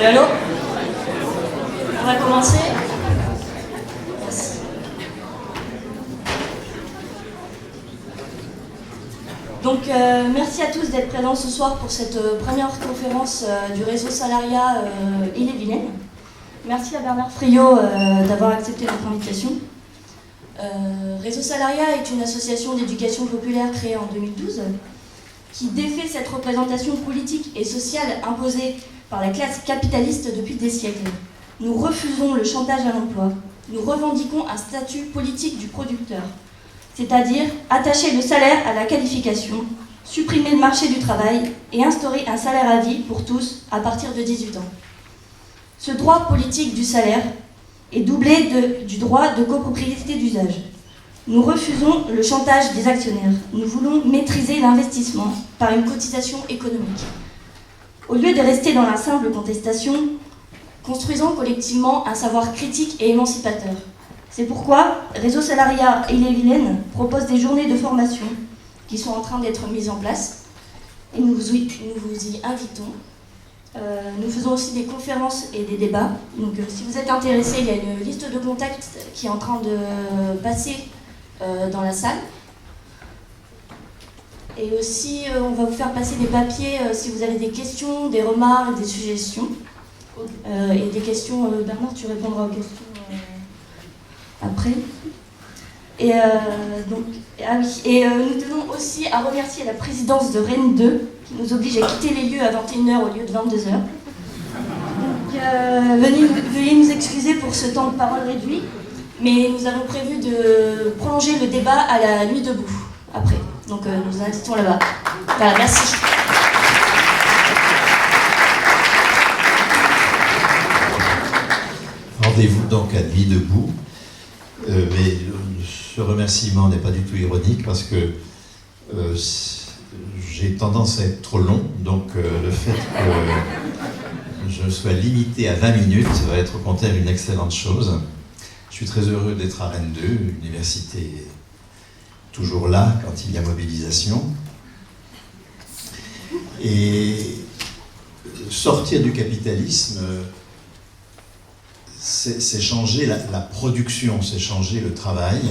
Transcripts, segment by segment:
Allô? On va commencer. Merci. Donc, merci à tous d'être présents ce soir pour cette première conférence du réseau Salariat Ille-et-Vilaine. Merci à Bernard Friot d'avoir accepté notre invitation. Réseau Salariat est une association d'éducation populaire créée en 2012 qui défait cette représentation politique et sociale imposée par la classe capitaliste depuis des siècles. Nous refusons le chantage à l'emploi. Nous revendiquons un statut politique du producteur, c'est-à-dire attacher le salaire à la qualification, supprimer le marché du travail et instaurer un salaire à vie pour tous à partir de 18 ans. Ce droit politique du salaire est doublé du droit de copropriété d'usage. Nous refusons le chantage des actionnaires. Nous voulons maîtriser l'investissement par une cotisation économique. Au lieu de rester dans la simple contestation, construisons collectivement un savoir critique et émancipateur. C'est pourquoi Réseau Salariat Ille-et-Vilaine propose des journées de formation qui sont en train d'être mises en place et nous vous y invitons. Nous faisons aussi des conférences et des débats. Donc si vous êtes intéressés, il y a une liste de contacts qui est en train de passer dans la salle. Et aussi, on va vous faire passer des papiers si vous avez des questions, des remarques, des suggestions. Et des questions, Bernard, tu répondras aux questions après. Et nous tenons aussi à remercier la présidence de Rennes 2 qui nous oblige à quitter les lieux à 21h au lieu de 22h. Donc veuillez nous excuser pour ce temps de parole réduit, mais nous avons prévu de prolonger le débat à la nuit debout après. Donc nous invitons là-bas. Voilà, merci. Rendez-vous donc à Nuit debout, mais ce remerciement n'est pas du tout ironique parce que j'ai tendance à être trop long, donc le fait que je sois limité à 20 minutes va être au contraire une excellente chose. Je suis très heureux d'être à Rennes 2, université toujours là quand il y a mobilisation. Et sortir du capitalisme, c'est changer la production, c'est changer le travail.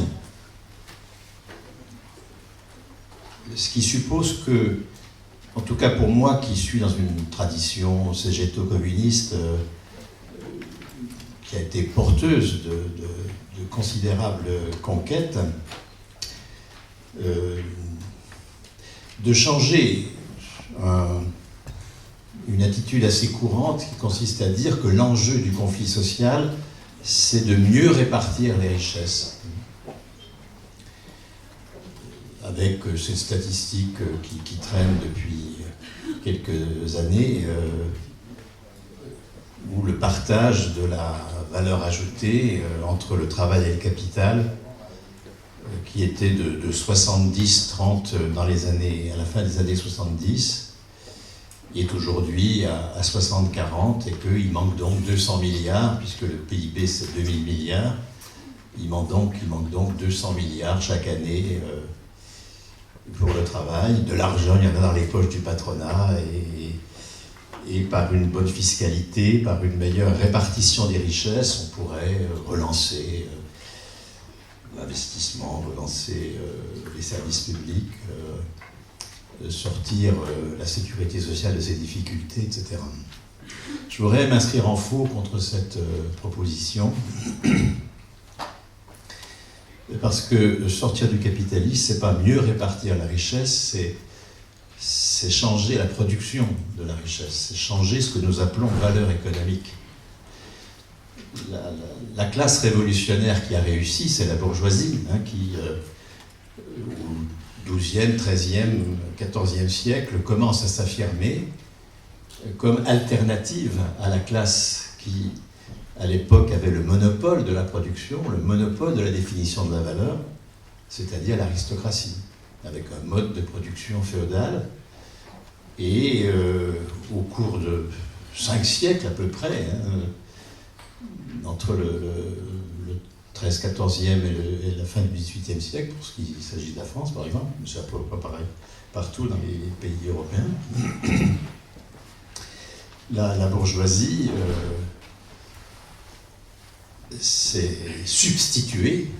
Ce qui suppose que, en tout cas pour moi qui suis dans une tradition cégéto-communiste qui a été porteuse de considérables conquêtes, de changer une attitude assez courante qui consiste à dire que l'enjeu du conflit social, c'est de mieux répartir les richesses. Avec ces statistiques qui traînent depuis quelques années, où le partage de la valeur ajoutée entre le travail et le capital, qui était de 70-30 à la fin des années 70, est aujourd'hui à 60-40 et qu'il manque donc 200 milliards, puisque le PIB c'est 2000 milliards, il manque donc 200 milliards chaque année pour le travail. De l'argent, il y en a dans les poches du patronat et par une bonne fiscalité, par une meilleure répartition des richesses, on pourrait relancer l'investissement, relancer les services publics, sortir la sécurité sociale de ses difficultés, etc. Je voudrais m'inscrire en faux contre cette proposition, parce que sortir du capitalisme, c'est pas mieux répartir la richesse, c'est changer la production de la richesse, c'est changer ce que nous appelons valeur économique. La classe révolutionnaire qui a réussi, c'est la bourgeoisie, qui, au XIIe, XIIIe, XIVe siècle, commence à s'affirmer comme alternative à la classe qui, à l'époque, avait le monopole de la production, le monopole de la définition de la valeur, c'est-à-dire l'aristocratie, avec un mode de production féodal. Et au cours de 5 siècles à peu près, entre le 13, 14e et la fin du 18e siècle, pour ce qui s'agit de la France par exemple, mais c'est à peu près pareil partout dans les pays européens, la bourgeoisie s'est substituée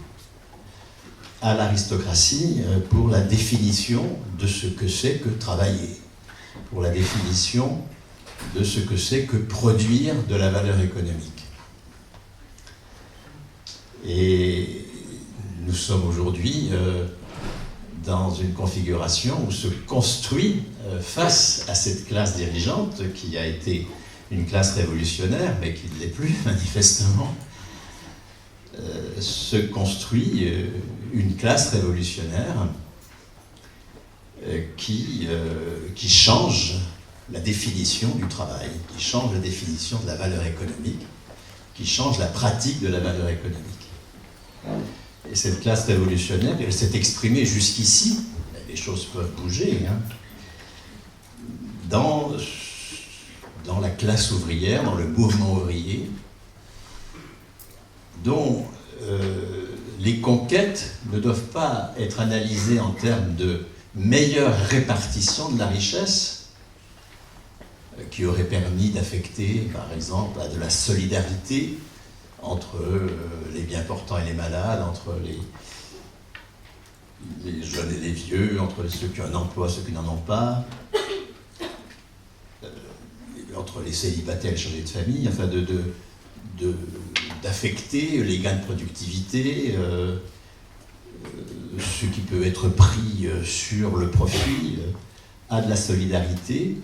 à l'aristocratie pour la définition de ce que c'est que travailler, pour la définition de ce que c'est que produire de la valeur économique. Et nous sommes aujourd'hui dans une configuration où se construit, face à cette classe dirigeante, qui a été une classe révolutionnaire, mais qui ne l'est plus manifestement, se construit une classe révolutionnaire qui change la définition du travail, qui change la définition de la valeur économique, qui change la pratique de la valeur économique. Et cette classe révolutionnaire, elle s'est exprimée jusqu'ici, les choses peuvent bouger, hein, dans la classe ouvrière, dans le mouvement ouvrier, dont les conquêtes ne doivent pas être analysées en termes de meilleure répartition de la richesse, qui aurait permis d'affecter, par exemple, à de la solidarité entre les bien portants et les malades, entre les jeunes et les vieux, entre ceux qui ont un emploi et ceux qui n'en ont pas, entre les célibataires et les chargés de famille, enfin d'affecter les gains de productivité, ce qui peut être pris sur le profit, à de la solidarité,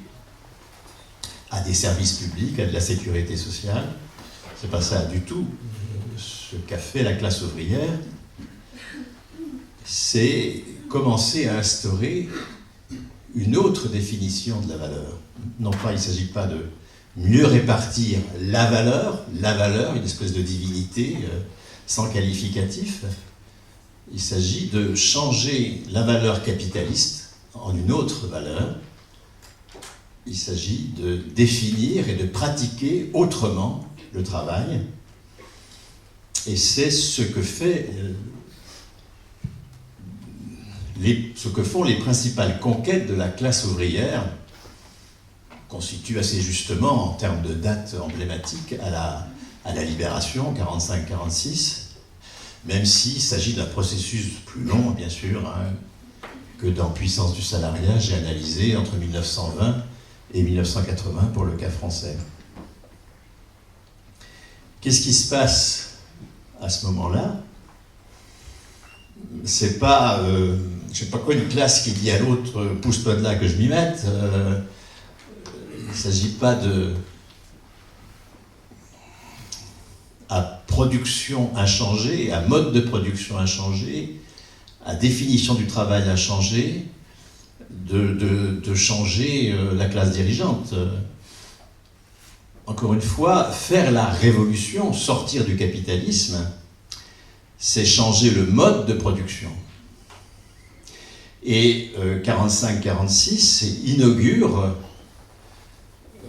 à des services publics, à de la sécurité sociale. C'est pas ça du tout. Ce qu'a fait la classe ouvrière, c'est commencer à instaurer une autre définition de la valeur. Non pas, il ne s'agit pas de mieux répartir la valeur, une espèce de divinité sans qualificatif. Il s'agit de changer la valeur capitaliste en une autre valeur. Il s'agit de définir et de pratiquer autrement le travail. Et c'est ce que font les principales conquêtes de la classe ouvrière, constituent assez justement, en termes de date emblématique, à la libération, 45-46, même s'il s'agit d'un processus plus long, bien sûr, hein, que dans Puissance du salariat, j'ai analysé entre 1920 et 1980 pour le cas français. Qu'est-ce qui se passe à ce moment-là? C'est pas, je sais pas quoi, une classe qui dit à l'autre « pousse-toi de là que je m'y mette ». Il ne s'agit pas à production inchangée, à mode de production inchangé, à définition du travail inchangé, de changer la classe dirigeante. Encore une fois, faire la révolution, sortir du capitalisme, c'est changer le mode de production. Et 45-46 inaugure,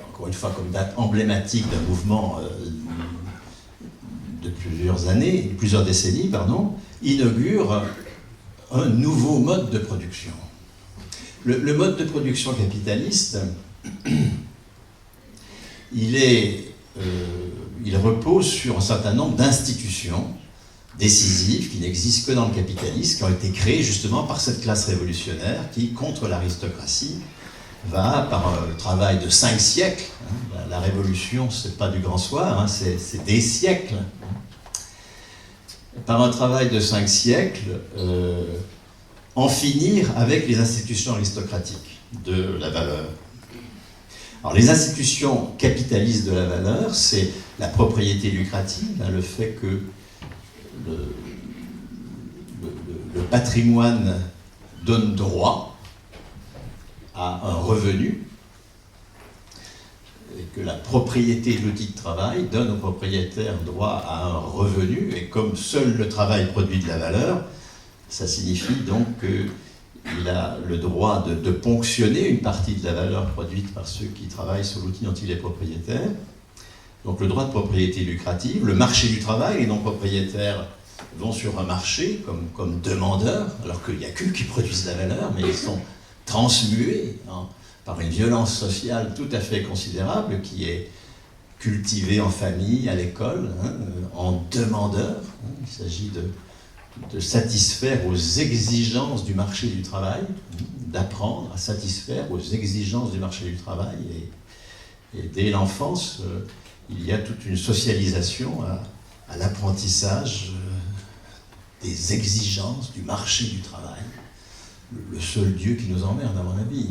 encore une fois comme date emblématique d'un mouvement de plusieurs décennies, inaugure un nouveau mode de production. Le mode de production capitaliste, il repose sur un certain nombre d'institutions décisives qui n'existent que dans le capitalisme, qui ont été créées justement par cette classe révolutionnaire qui, contre l'aristocratie, va, par un travail de 5 siècles, hein, la révolution, c'est pas du grand soir, hein, c'est des siècles, par un travail de 5 siècles, en finir avec les institutions aristocratiques de la valeur. Alors, les institutions capitalistes de la valeur, c'est la propriété lucrative, hein, le fait que le patrimoine donne droit à un revenu, et que la propriété de l'outil de travail donne au propriétaire droit à un revenu, et comme seul le travail produit de la valeur, ça signifie donc qu'il a le droit de ponctionner une partie de la valeur produite par ceux qui travaillent sur l'outil dont il est propriétaire. Donc le droit de propriété lucrative, le marché du travail, les non-propriétaires vont sur un marché comme demandeurs, alors qu'il n'y a qu'eux qui produisent la valeur, mais ils sont transmués par une violence sociale tout à fait considérable qui est cultivée en famille, à l'école, en demandeur. Il s'agit de satisfaire aux exigences du marché du travail, d'apprendre à satisfaire aux exigences du marché du travail. Et dès l'enfance, il y a toute une socialisation à l'apprentissage des exigences du marché du travail. Le seul Dieu qui nous emmerde, à mon avis,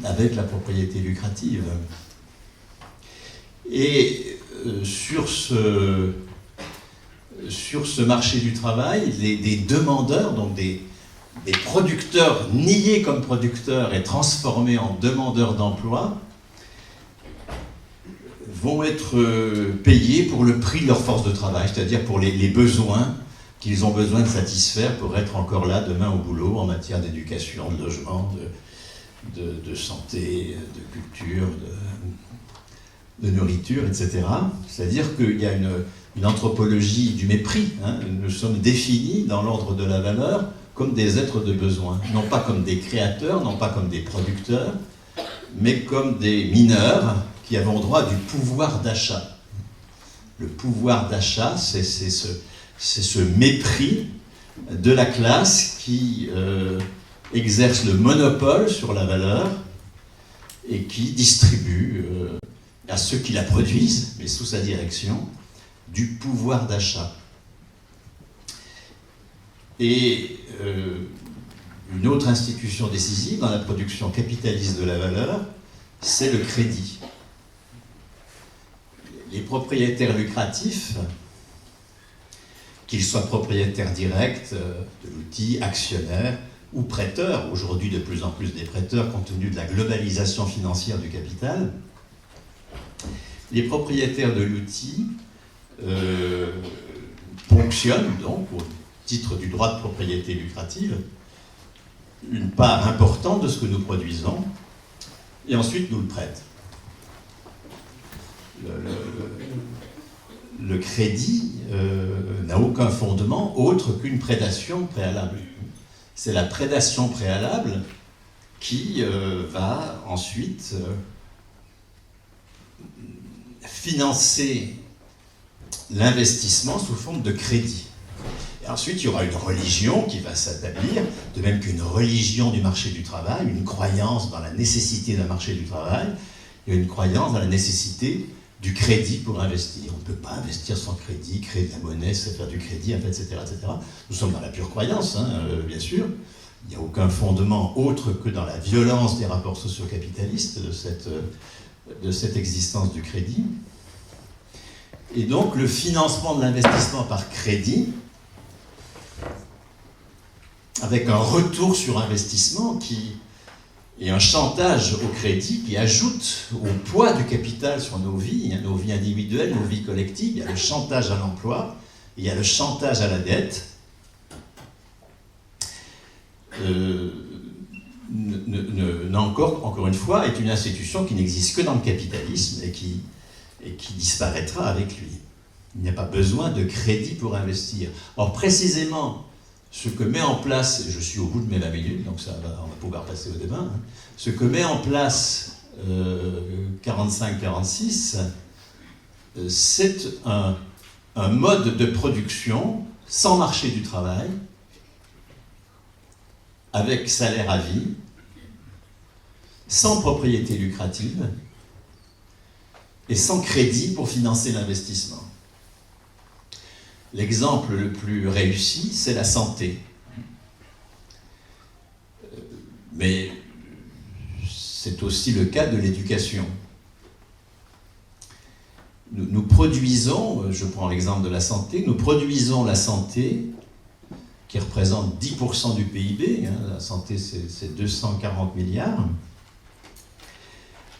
avec la propriété lucrative. Et sur ce marché du travail, des demandeurs, donc des producteurs niés comme producteurs et transformés en demandeurs d'emploi, vont être payés pour le prix de leur force de travail, c'est-à-dire pour les besoins qu'ils ont besoin de satisfaire pour être encore là demain au boulot en matière d'éducation, de logement, de santé, de culture, de nourriture, etc. C'est-à-dire qu'il y a une anthropologie du mépris. Nous sommes définis dans l'ordre de la valeur comme des êtres de besoin, non pas comme des créateurs, non pas comme des producteurs, mais comme des mineurs qui avons droit du pouvoir d'achat. Le pouvoir d'achat, c'est ce mépris de la classe qui exerce le monopole sur la valeur et qui distribue à ceux qui la produisent, mais sous sa direction, du pouvoir d'achat. Et une autre institution décisive dans la production capitaliste de la valeur, c'est le crédit. Les propriétaires lucratifs, qu'ils soient propriétaires directs de l'outil, actionnaires ou prêteurs, aujourd'hui de plus en plus des prêteurs compte tenu de la globalisation financière du capital, les propriétaires de l'outil ponctionnent donc au titre du droit de propriété lucrative une part importante de ce que nous produisons et ensuite nous le prêtent. Le crédit n'a aucun fondement autre qu'une prédation préalable. C'est la prédation préalable qui va ensuite financer l'investissement sous forme de crédit. Et ensuite, il y aura une religion qui va s'établir, de même qu'une religion du marché du travail, une croyance dans la nécessité d'un marché du travail, et une croyance dans la nécessité du crédit pour investir. On ne peut pas investir sans crédit, créer de la monnaie, c'est faire du crédit, en fait, etc., etc. Nous sommes dans la pure croyance, bien sûr. Il n'y a aucun fondement autre que dans la violence des rapports socio-capitalistes de cette existence du crédit. Et donc, le financement de l'investissement par crédit, avec un retour sur investissement et un chantage au crédit qui ajoute au poids du capital sur nos vies individuelles, nos vies collectives. Il y a le chantage à l'emploi, il y a le chantage à la dette. Encore une fois, est une institution qui n'existe que dans le capitalisme et qui disparaîtra avec lui. Il n'y a pas besoin de crédit pour investir. Or, précisément, ce que met en place, je suis au bout de mes 20 minutes, donc on va pouvoir passer au débat, ce que met en place 45-46, c'est un mode de production sans marché du travail, avec salaire à vie, sans propriété lucrative et sans crédit pour financer l'investissement. L'exemple le plus réussi, c'est la santé. Mais c'est aussi le cas de l'éducation. Nous produisons, je prends l'exemple de la santé, nous produisons la santé qui représente 10% du PIB, la santé c'est 240 milliards.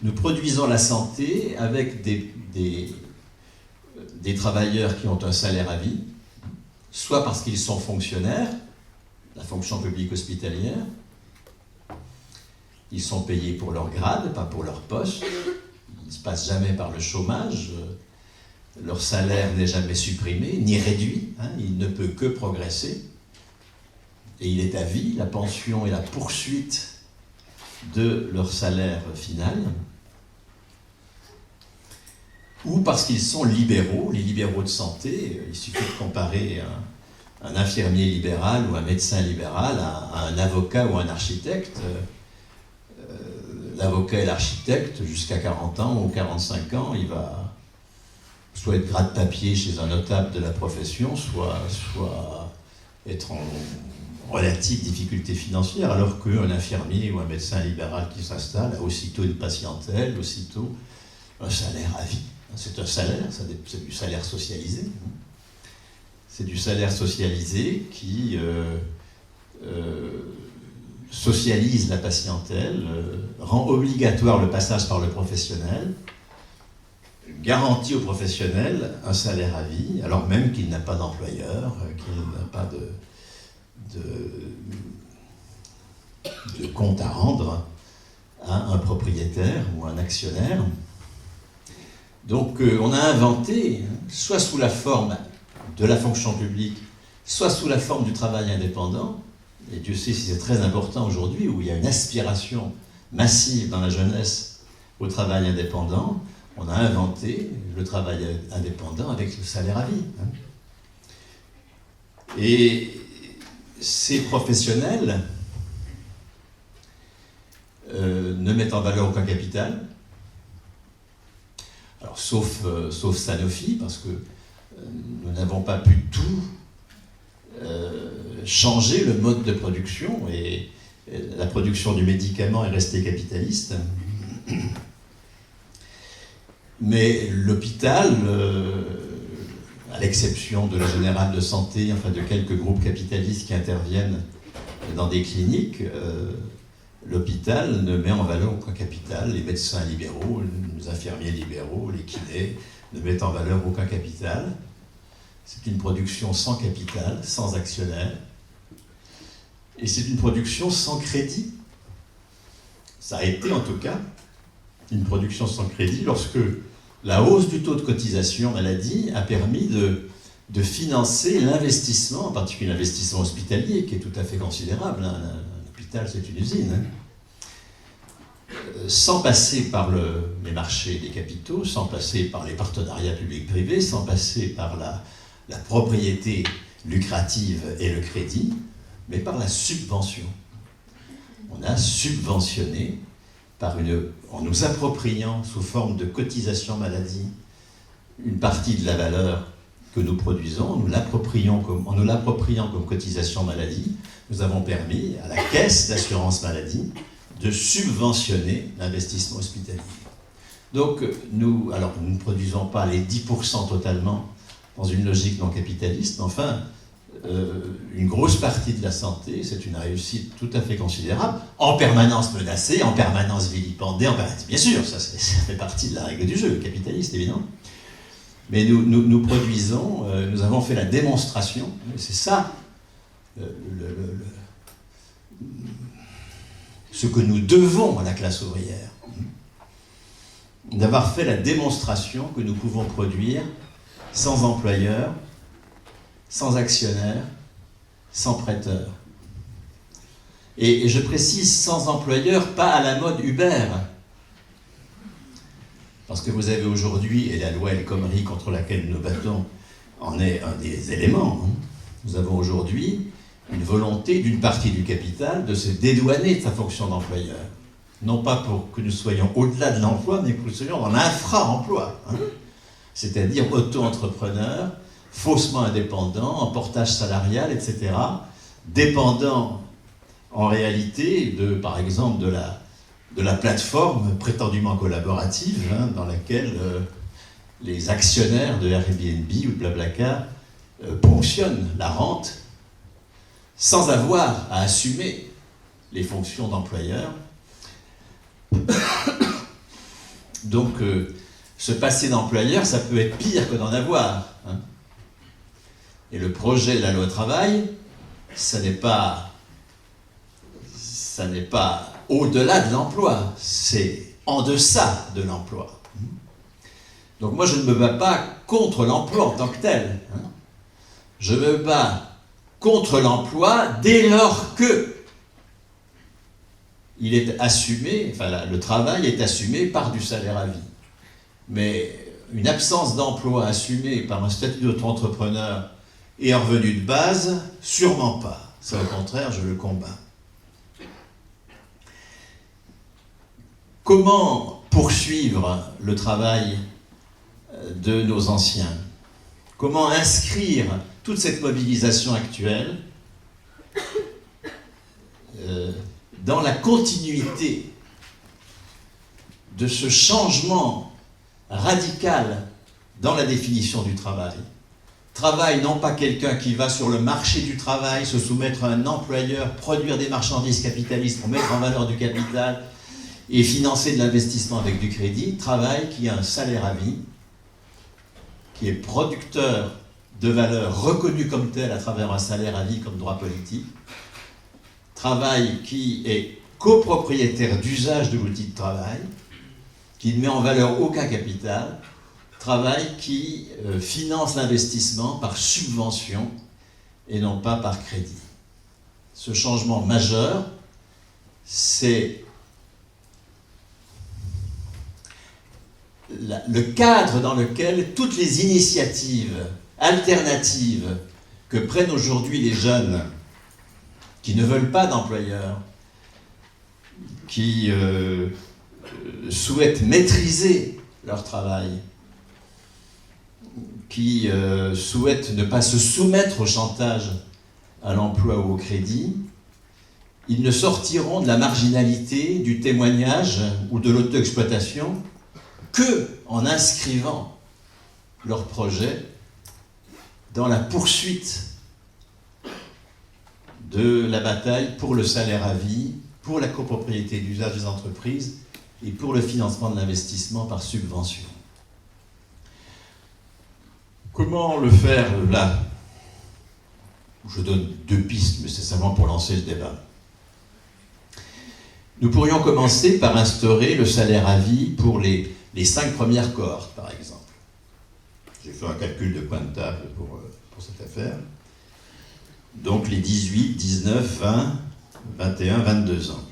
Nous produisons la santé avec des travailleurs qui ont un salaire à vie, soit parce qu'ils sont fonctionnaires, la fonction publique hospitalière, ils sont payés pour leur grade, pas pour leur poste, ils ne se passent jamais par le chômage, leur salaire n'est jamais supprimé, ni réduit, il ne peut que progresser, et il est à vie, la pension est la poursuite de leur salaire final, ou parce qu'ils sont libéraux, les libéraux de santé. Il suffit de comparer un infirmier libéral ou un médecin libéral à un avocat ou un architecte. L'avocat et l'architecte, jusqu'à 40 ans ou 45 ans, il va soit être grade-papier chez un notable de la profession, soit être en relative difficulté financière, alors qu'un infirmier ou un médecin libéral qui s'installe a aussitôt une patientèle, aussitôt un salaire à vie. C'est un salaire, c'est du salaire socialisé. C'est du salaire socialisé qui socialise la patientèle, rend obligatoire le passage par le professionnel, garantit au professionnel un salaire à vie, alors même qu'il n'a pas d'employeur, qu'il n'a pas de compte à rendre à un propriétaire ou un actionnaire. Donc on a inventé, soit sous la forme de la fonction publique, soit sous la forme du travail indépendant, et Dieu sait si c'est très important aujourd'hui, où il y a une aspiration massive dans la jeunesse au travail indépendant, on a inventé le travail indépendant avec le salaire à vie. Et ces professionnels ne mettent en valeur aucun capital, alors sauf Sanofi, parce que nous n'avons pas pu tout changer le mode de production, et la production du médicament est restée capitaliste. Mais l'hôpital, à l'exception de la Générale de Santé, enfin de quelques groupes capitalistes qui interviennent dans des cliniques, l'hôpital ne met en valeur aucun capital. Les médecins libéraux, les infirmiers libéraux, les kinés ne mettent en valeur aucun capital. C'est une production sans capital, sans actionnaire. Et c'est une production sans crédit. Ça a été en tout cas une production sans crédit lorsque la hausse du taux de cotisation maladie a permis de financer l'investissement, en particulier l'investissement hospitalier, qui est tout à fait considérable. Un hôpital, c'est une usine. Sans passer par les marchés des capitaux, sans passer par les partenariats publics-privés, sans passer par la propriété lucrative et le crédit, mais par la subvention. On a subventionné en nous appropriant sous forme de cotisation maladie une partie de la valeur que nous produisons, en nous l'appropriant comme cotisation maladie, nous avons permis à la caisse d'assurance maladie de subventionner l'investissement hospitalier. Donc nous ne produisons pas les 10% totalement dans une logique non capitaliste, mais enfin, une grosse partie de la santé, c'est une réussite tout à fait considérable, en permanence menacée, en permanence vilipendée, bien sûr, ça fait partie de la règle du jeu capitaliste, évidemment. Mais nous produisons, nous avons fait la démonstration, et c'est ça, ce que nous devons à la classe ouvrière, d'avoir fait la démonstration que nous pouvons produire sans employeur, sans actionnaire, sans prêteur. Et je précise sans employeur, pas à la mode Uber. Parce que vous avez aujourd'hui, et la loi El Khomri contre laquelle nous battons en est un des éléments, nous avons aujourd'hui une volonté d'une partie du capital de se dédouaner de sa fonction d'employeur. Non pas pour que nous soyons au-delà de l'emploi, mais que nous soyons dans l'infra-emploi. C'est-à-dire auto-entrepreneurs, faussement indépendants, en portage salarial, etc., dépendants en réalité par exemple, de la plateforme prétendument collaborative dans laquelle les actionnaires de Airbnb ou de Blablacar ponctionnent la rente sans avoir à assumer les fonctions d'employeur. Donc, se passer d'employeur, ça peut être pire que d'en avoir. Et le projet de la loi travail, ça n'est pas au-delà de l'emploi, c'est en deçà de l'emploi. Donc moi, je ne me bats pas contre l'emploi en tant que tel. Je me bats contre l'emploi dès lors que il est assumé, enfin le travail est assumé par du salaire à vie. Mais une absence d'emploi assumée par un statut d'auto-entrepreneur et un revenu de base, sûrement pas. Ça, au contraire, je le combats. Comment poursuivre le travail de nos anciens? Comment inscrire toute cette mobilisation actuelle dans la continuité de ce changement radical dans la définition du travail? Travail, non pas quelqu'un qui va sur le marché du travail, se soumettre à un employeur, produire des marchandises capitalistes pour mettre en valeur du capital et financer de l'investissement avec du crédit. Travail qui a un salaire à vie, qui est producteur de valeur reconnu comme tel à travers un salaire à vie comme droit politique. Travail qui est copropriétaire d'usage de l'outil de travail, qui ne met en valeur aucun capital. Travail qui finance l'investissement par subvention et non pas par crédit. Ce changement majeur, c'est le cadre dans lequel toutes les initiatives alternatives que prennent aujourd'hui les jeunes qui ne veulent pas d'employeurs, qui souhaitent maîtriser leur travail, qui souhaitent ne pas se soumettre au chantage à l'emploi ou au crédit, ils ne sortiront de la marginalité, du témoignage ou de l'auto-exploitation que en inscrivant leur projet dans la poursuite de la bataille pour le salaire à vie, pour la copropriété d'usage des entreprises et pour le financement de l'investissement par subvention. Comment le faire là? Je donne deux pistes, mais c'est seulement pour lancer le débat. Nous pourrions commencer par instaurer le salaire à vie pour les 5 premières cohortes, par exemple. J'ai fait un calcul de point de table pour cette affaire. Donc les 18, 19, 20, 21, 22 ans.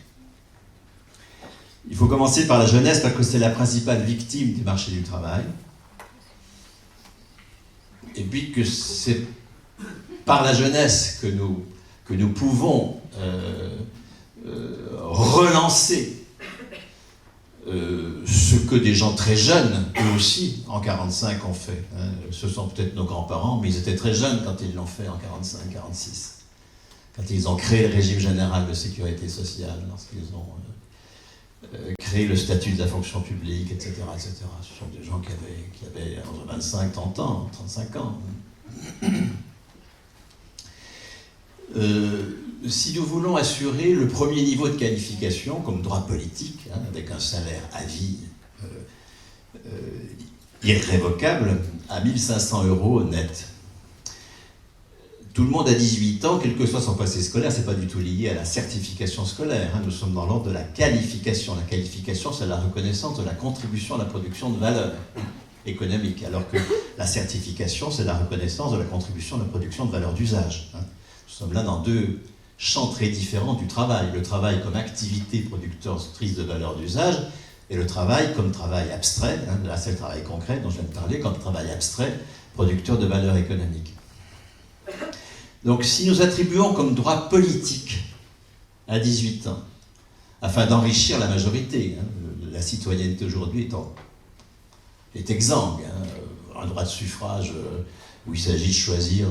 Il faut commencer par la jeunesse parce que c'est la principale victime du marché du travail. Et puis que c'est par la jeunesse que nous pouvons relancer ce que des gens très jeunes, eux aussi, en 1945 ont fait. Ce sont peut-être nos grands-parents, mais ils étaient très jeunes quand ils l'ont fait en 1945-1946. Quand ils ont créé le régime général de sécurité sociale, lorsqu'ils ont créé le statut de la fonction publique, etc., etc. Ce sont des gens qui avaient entre 25 et 30 ans, 35 ans. Si nous voulons assurer le premier niveau de qualification comme droit politique, avec un salaire à vie irrévocable, à 1 500 € net. Tout le monde a 18 ans, quel que soit son passé scolaire, c'est pas du tout lié à la certification scolaire. Nous sommes dans l'ordre de la qualification. La qualification, c'est la reconnaissance de la contribution à la production de valeur économique, alors que la certification, c'est la reconnaissance de la contribution à la production de valeur d'usage. Nous sommes là dans deux champs très différents du travail. Le travail comme activité productrice de valeur d'usage et le travail comme travail abstrait, là c'est le travail concret dont je viens de parler, comme travail abstrait, producteur de valeur économique. Donc si nous attribuons comme droit politique à 18 ans, afin d'enrichir la majorité, la citoyenneté aujourd'hui est exsangue, un droit de suffrage où il s'agit de choisir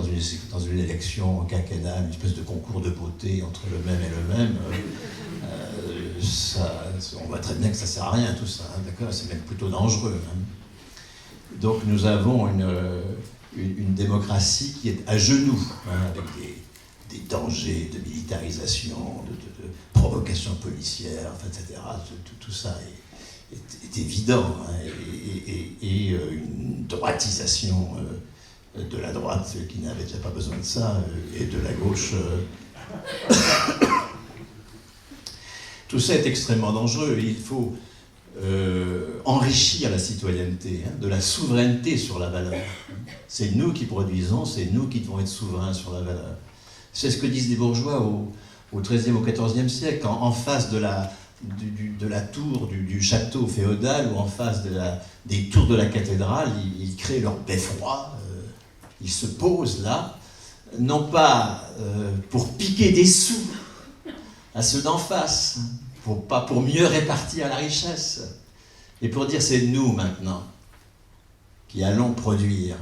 dans une élection quinquennale, une espèce de concours de beauté entre le même et le même, on voit très bien que ça ne sert à rien tout ça, d'accord, c'est même plutôt dangereux. Donc nous avons une démocratie qui est à genoux, avec des dangers de militarisation, de provocation policière, etc. Tout ça est évident, et une droitisation de la droite qui n'avait déjà pas besoin de ça, et de la gauche. Tout ça est extrêmement dangereux, et il faut enrichir la citoyenneté, de la souveraineté sur la valeur. C'est nous qui produisons, c'est nous qui devons être souverains sur la valeur. C'est ce que disent les bourgeois au XIIIe, au XIVe siècle, en face de la de la tour du château féodal ou en face des tours de la cathédrale, ils créent leur beffroi, ils se posent là, non pas pour piquer des sous à ceux d'en face, pas pour mieux répartir la richesse, et pour dire c'est nous maintenant qui allons produire,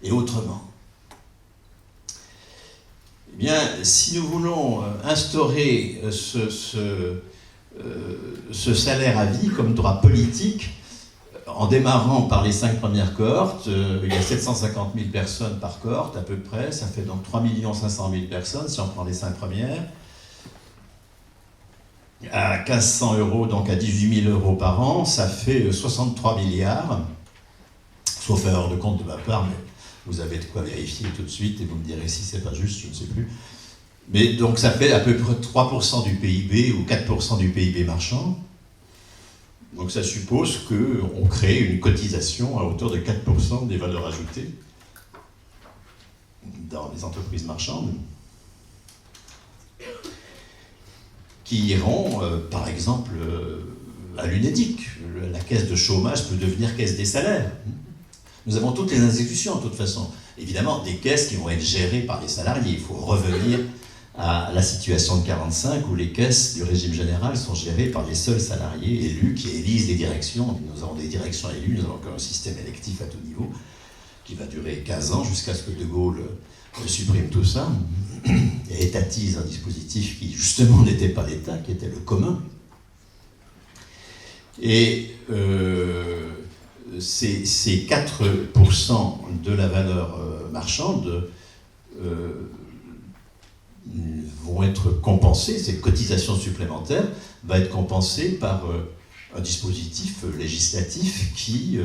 et autrement. Eh bien, si nous voulons instaurer ce salaire à vie comme droit politique, en démarrant par les 5 premières cohortes, il y a 750 000 personnes par cohorte à peu près, ça fait donc 3 500 000 personnes si on prend les 5 premières, à 1 500 €, donc à 18 000 € par an, ça fait 63 milliards, sauf erreur de compte de ma part, mais vous avez de quoi vérifier tout de suite et vous me direz si c'est pas juste, je ne sais plus. Mais donc ça fait à peu près 3% du PIB ou 4% du PIB marchand. Donc ça suppose qu'on crée une cotisation à hauteur de 4% des valeurs ajoutées dans les entreprises marchandes, qui iront, par exemple, à l'UNEDIC. La caisse de chômage peut devenir caisse des salaires. Nous avons toutes les institutions, de toute façon. Évidemment, des caisses qui vont être gérées par les salariés. Il faut revenir à la situation de 1945 où les caisses du régime général sont gérées par les seuls salariés élus qui élisent les directions. Nous avons des directions élues, nous avons encore un système électif à tout niveau qui va durer 15 ans jusqu'à ce que De Gaulle supprime tout ça et étatise un dispositif qui justement n'était pas l'État, qui était le commun. Et ces 4% de la valeur marchande vont être compensés, cette cotisation supplémentaire va être compensée par un dispositif législatif qui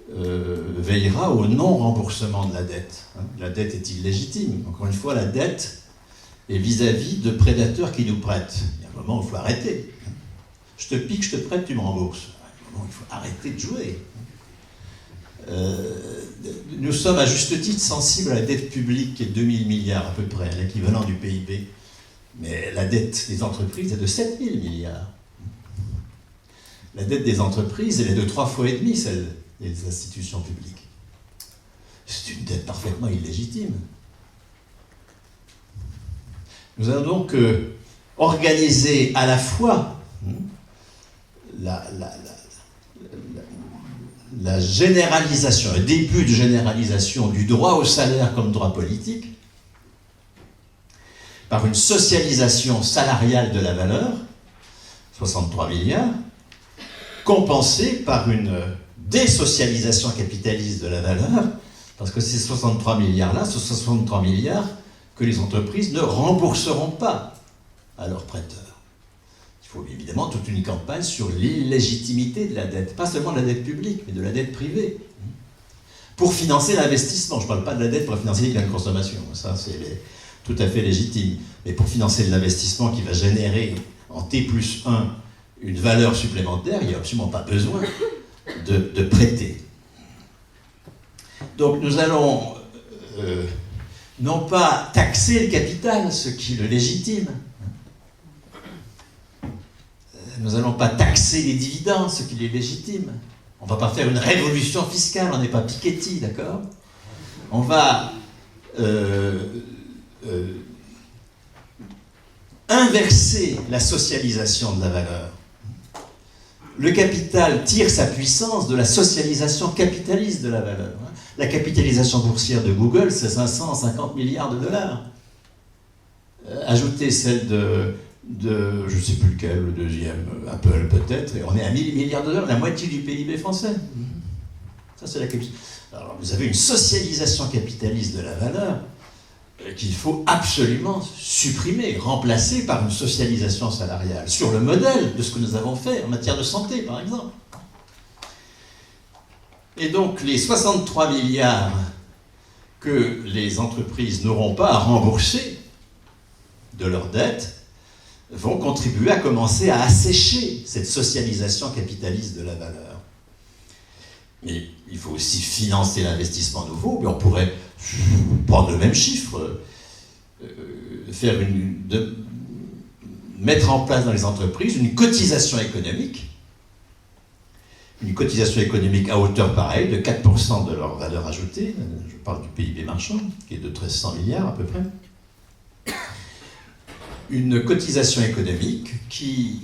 veillera au non-remboursement de la dette. La dette est illégitime. Encore une fois, la dette est vis-à-vis de prédateurs qui nous prêtent. Il y a un moment où il faut arrêter. Je te pique, je te prête, tu me rembourses. Il faut arrêter de jouer. Nous sommes à juste titre sensibles à la dette publique qui est 2000 milliards à peu près, l'équivalent du PIB. Mais la dette des entreprises est de 7000 milliards. La dette des entreprises, elle est de 3 fois et demi celle des institutions publiques. C'est une dette parfaitement illégitime. Nous allons donc organiser à la fois la généralisation, le début de généralisation du droit au salaire comme droit politique, par une socialisation salariale de la valeur, 63 milliards, compensée par une désocialisation capitaliste de la valeur, parce que ces 63 milliards-là, ce sont 63 milliards que les entreprises ne rembourseront pas à leurs prêteurs. Il faut évidemment toute une campagne sur l'illégitimité de la dette, pas seulement de la dette publique, mais de la dette privée, pour financer l'investissement. Je ne parle pas de la dette pour financer les biens de consommation, ça c'est tout à fait légitime, mais pour financer l'investissement qui va générer en T+1 une valeur supplémentaire, il n'y a absolument pas besoin de prêter. Donc nous allons non pas taxer le capital, ce qui le légitime. Nous n'allons pas taxer les dividendes, ce qui est légitime. On ne va pas faire une révolution fiscale, on n'est pas Piketty, d'accord? On va inverser la socialisation de la valeur. Le capital tire sa puissance de la socialisation capitaliste de la valeur. La capitalisation boursière de Google, c'est 550 milliards de dollars. Ajoutez celle de je ne sais plus lequel, le deuxième, Apple peut-être, et on est à 1000 milliards de dollars, la moitié du PIB français. Ça, c'est la capitalisation. Alors, vous avez une socialisation capitaliste de la valeur qu'il faut absolument supprimer, remplacer par une socialisation salariale, sur le modèle de ce que nous avons fait en matière de santé, par exemple. Et donc, les 63 milliards que les entreprises n'auront pas à rembourser de leurs dettes vont contribuer à commencer à assécher cette socialisation capitaliste de la valeur. Mais il faut aussi financer l'investissement nouveau, mais on pourrait prendre le même chiffre, faire mettre en place dans les entreprises une cotisation économique à hauteur pareille, de 4% de leur valeur ajoutée, je parle du PIB marchand, qui est de 1300 milliards à peu près, une cotisation économique qui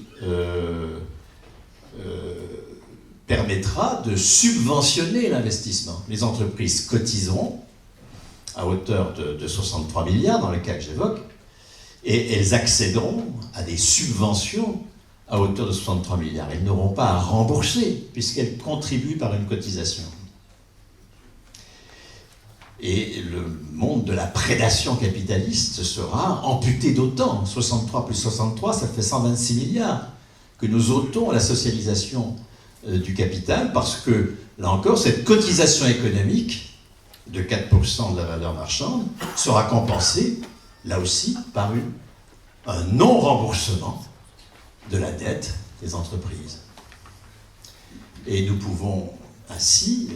permettra de subventionner l'investissement. Les entreprises cotiseront à hauteur de 63 milliards, dans le cas que j'évoque, et elles accéderont à des subventions à hauteur de 63 milliards. Elles n'auront pas à rembourser, puisqu'elles contribuent par une cotisation. Et le monde de la prédation capitaliste sera amputé d'autant. 63 plus 63, ça fait 126 milliards que nous ôtons à la socialisation du capital, parce que, là encore, cette cotisation économique de 4% de la valeur marchande sera compensée, là aussi, par un non-remboursement de la dette des entreprises. Et nous pouvons ainsi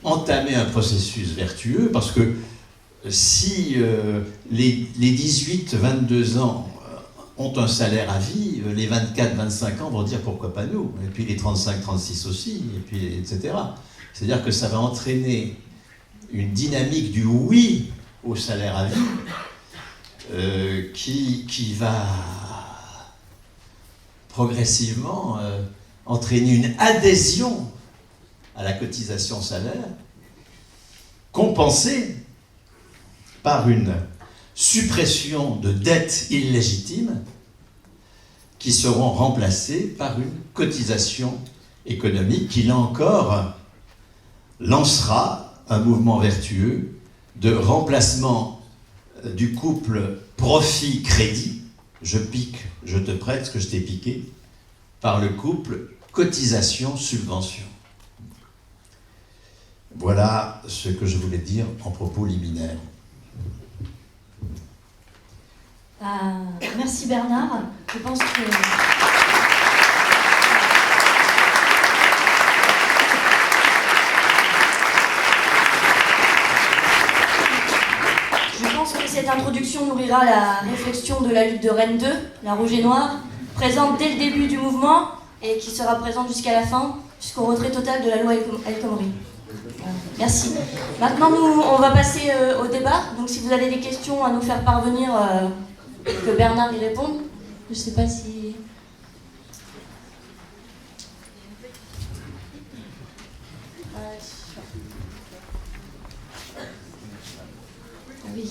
entamer un processus vertueux, parce que si les 18-22 ans ont un salaire à vie, les 24-25 ans vont dire pourquoi pas nous, et puis les 35-36 aussi, et puis etc. C'est-à-dire que ça va entraîner une dynamique du oui au salaire à vie qui va progressivement entraîner une adhésion à la cotisation salaire, compensée par une suppression de dettes illégitimes qui seront remplacées par une cotisation économique qui, là encore, lancera un mouvement vertueux de remplacement du couple profit-crédit, je pique, je te prête ce que je t'ai piqué, par le couple cotisation-subvention. Voilà ce que je voulais dire en propos liminaire. Merci Bernard. Je pense que... cette introduction nourrira la réflexion de la lutte de Rennes 2, la rouge et noire, présente dès le début du mouvement et qui sera présente jusqu'à la fin, jusqu'au retrait total de la loi El Khomri. Merci. Maintenant, on va passer au débat. Donc, si vous avez des questions à nous faire parvenir, que Bernard y réponde. Je ne sais pas si... Oui.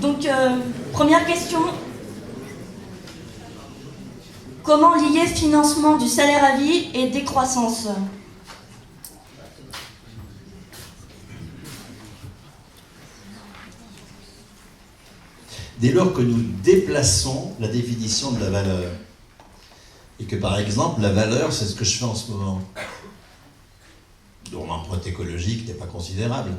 Donc, première question. Comment lier financement du salaire à vie et décroissance ? Dès lors que nous déplaçons la définition de la valeur, et que par exemple la valeur, c'est ce que je fais en ce moment, dont l'empreinte écologique n'est pas considérable.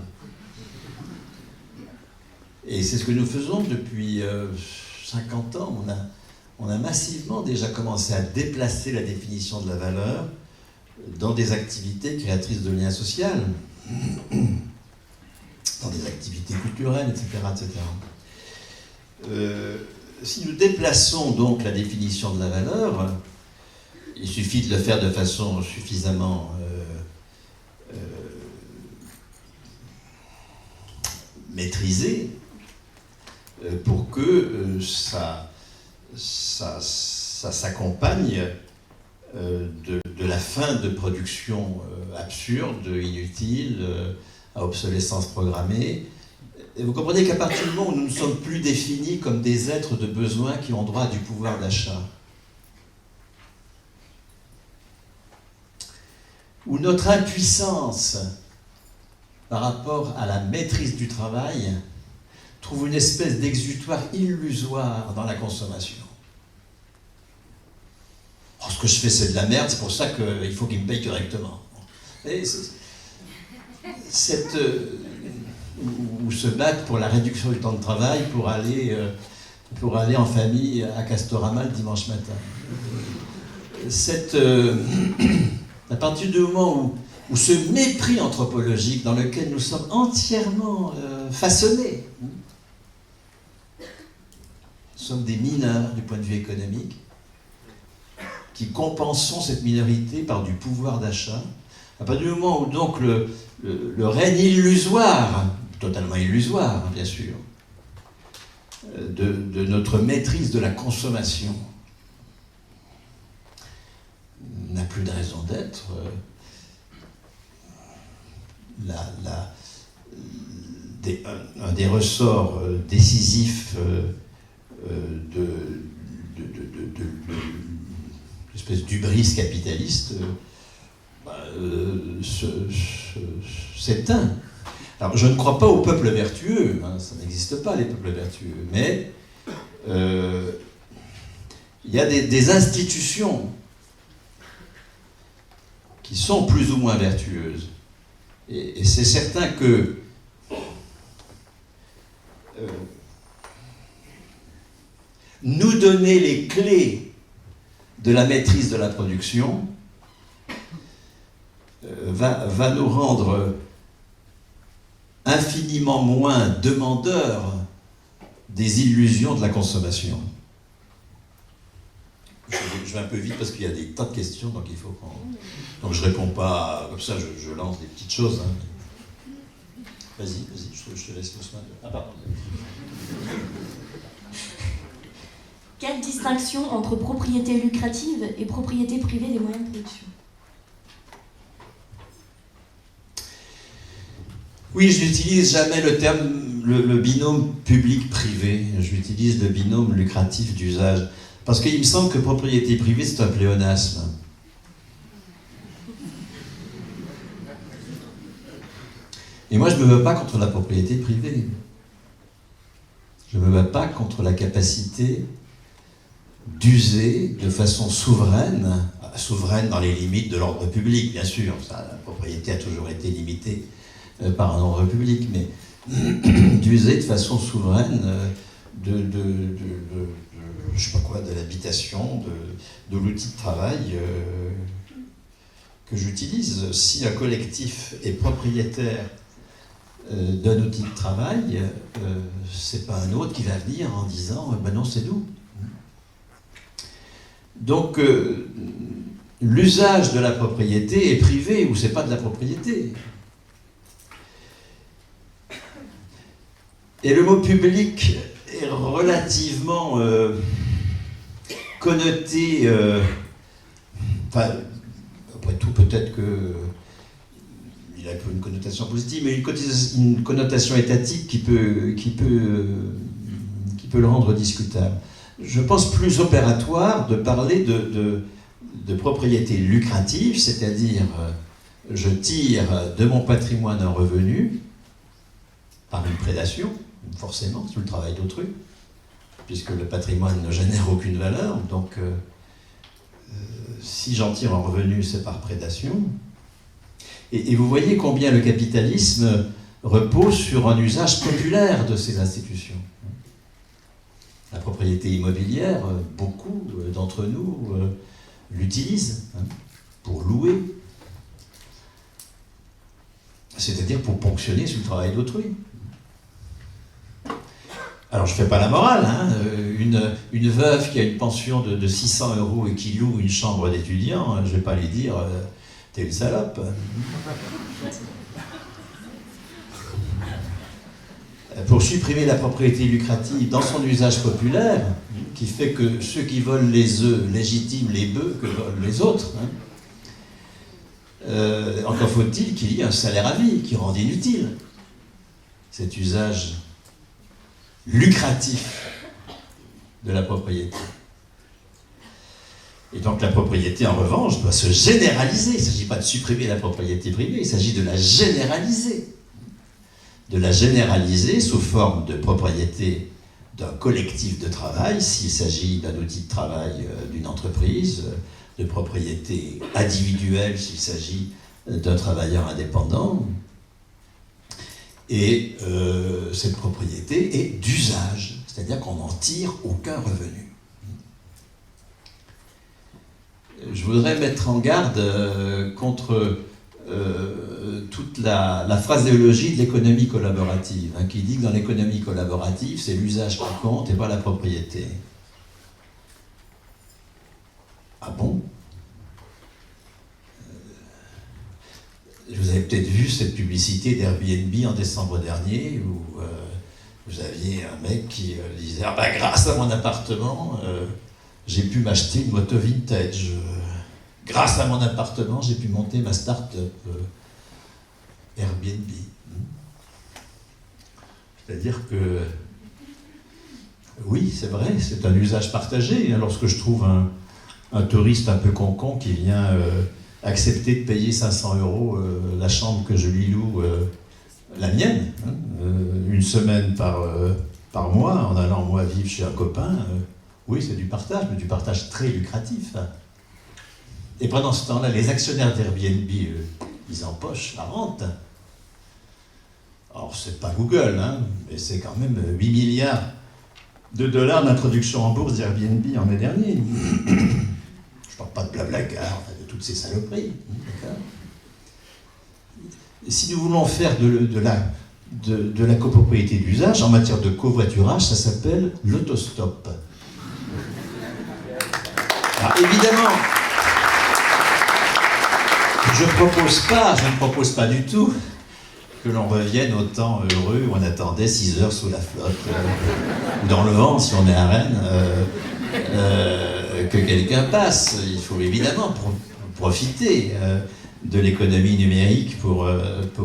Et c'est ce que nous faisons depuis 50 ans. On a massivement déjà commencé à déplacer la définition de la valeur dans des activités créatrices de liens sociaux, dans des activités culturelles, etc. etc. Si nous déplaçons donc la définition de la valeur, il suffit de le faire de façon suffisamment maîtrisée pour que ça s'accompagne de la fin de production absurde, inutile, à obsolescence programmée. Et vous comprenez qu'à partir du moment où nous ne sommes plus définis comme des êtres de besoin qui ont droit à du pouvoir d'achat, où notre impuissance par rapport à la maîtrise du travail trouve une espèce d'exutoire illusoire dans la consommation. Oh, ce que je fais, c'est de la merde, c'est pour ça qu'il faut qu'il me paye correctement. Et ou se battre pour la réduction du temps de travail pour aller en famille à Castorama le dimanche matin. À partir du moment où ce mépris anthropologique dans lequel nous sommes entièrement façonnés, nous sommes des mineurs du point de vue économique, qui compensons cette minorité par du pouvoir d'achat, à partir du moment où donc le règne illusoire, totalement illusoire bien sûr, de notre maîtrise de la consommation n'a plus de raison d'être, un des ressorts décisifs de l'espèce d'hubris capitaliste s'éteint. Alors, je ne crois pas aux peuples vertueux, hein, ça n'existe pas les peuples vertueux, mais il y a des institutions qui sont plus ou moins vertueuses. Et c'est certain que nous donner les clés de la maîtrise de la production va nous rendre infiniment moins demandeurs des illusions de la consommation. Je vais un peu vite parce qu'il y a des tas de questions, donc il faut qu'on... Donc je réponds pas comme ça, je lance des petites choses. Hein. Vas-y, je te laisse le soin de... Ah pardon. Quelle distinction entre propriété lucrative et propriété privée des moyens de production? Oui, je n'utilise jamais le terme, le binôme public-privé. J'utilise le binôme lucratif d'usage. Parce qu'il me semble que propriété privée, c'est un pléonasme. Et moi, je ne me bats pas contre la propriété privée. Je ne me bats pas contre la capacité d'user de façon souveraine dans les limites de l'ordre public, bien sûr. Ça, la propriété a toujours été limitée par un ordre public, mais d'user de façon souveraine je sais pas quoi, de l'habitation, de l'outil de travail que j'utilise. Si un collectif est propriétaire d'un outil de travail, c'est pas un autre qui va venir en disant ben non, c'est nous. Donc l'usage de la propriété est privé ou c'est pas de la propriété. Et le mot public est relativement connoté, après tout peut-être qu'il a une connotation positive, mais une connotation étatique qui peut le rendre discutable. Je pense plus opératoire de parler de propriété lucrative, c'est-à-dire je tire de mon patrimoine un revenu par une prédation, forcément, sous le travail d'autrui, puisque le patrimoine ne génère aucune valeur, donc si j'en tire un revenu, c'est par prédation. Et vous voyez combien le capitalisme repose sur un usage populaire de ces institutions. La propriété immobilière, beaucoup d'entre nous l'utilisent pour louer, c'est-à-dire pour ponctionner sur le travail d'autrui. Alors je ne fais pas la morale, hein. Une veuve qui a une pension de 600 € et qui loue une chambre d'étudiant, je ne vais pas lui dire t'es une salope. Pour supprimer la propriété lucrative dans son usage populaire, qui fait que ceux qui volent les œufs légitiment les bœufs que volent les autres, encore faut-il qu'il y ait un salaire à vie qui rende inutile cet usage lucratif de la propriété. Et donc la propriété, en revanche, doit se généraliser. Il ne s'agit pas de supprimer la propriété privée, il s'agit de la généraliser. De la généraliser sous forme de propriété d'un collectif de travail, s'il s'agit d'un outil de travail d'une entreprise, de propriété individuelle, s'il s'agit d'un travailleur indépendant. Et cette propriété est d'usage, c'est-à-dire qu'on n'en tire aucun revenu. Je voudrais mettre en garde contre toute la phraséologie de l'économie collaborative, hein, qui dit que dans l'économie collaborative, c'est l'usage qui compte et pas la propriété. Ah bon? Vous avez peut-être vu cette publicité d'Airbnb en décembre dernier où vous aviez un mec qui disait « Ah ben grâce à mon appartement, j'ai pu m'acheter une moto vintage. Grâce à mon appartement, j'ai pu monter ma start-up Airbnb. » C'est-à-dire que, oui, c'est vrai, c'est un usage partagé. Lorsque je trouve un touriste un peu con qui vient accepter de payer 500 € la chambre que je lui loue, la mienne, hein, une semaine par mois, en allant moi vivre chez un copain, oui, c'est du partage, mais du partage très lucratif. Hein. Et pendant ce temps-là, les actionnaires d'Airbnb, ils empochent la rente. Alors, c'est pas Google, hein, mais c'est quand même 8 milliards de dollars d'introduction en bourse d'Airbnb en mai dernier. Je parle pas de Blablacar, enfin, de toutes ces saloperies. Si nous voulons faire de la copropriété d'usage, en matière de covoiturage, ça s'appelle l'autostop. Alors, évidemment, je ne propose pas du tout que l'on revienne au temps heureux où on attendait 6 heures sous la flotte, ou dans le vent si on est à Rennes, que quelqu'un passe. Il faut évidemment profiter de l'économie numérique pour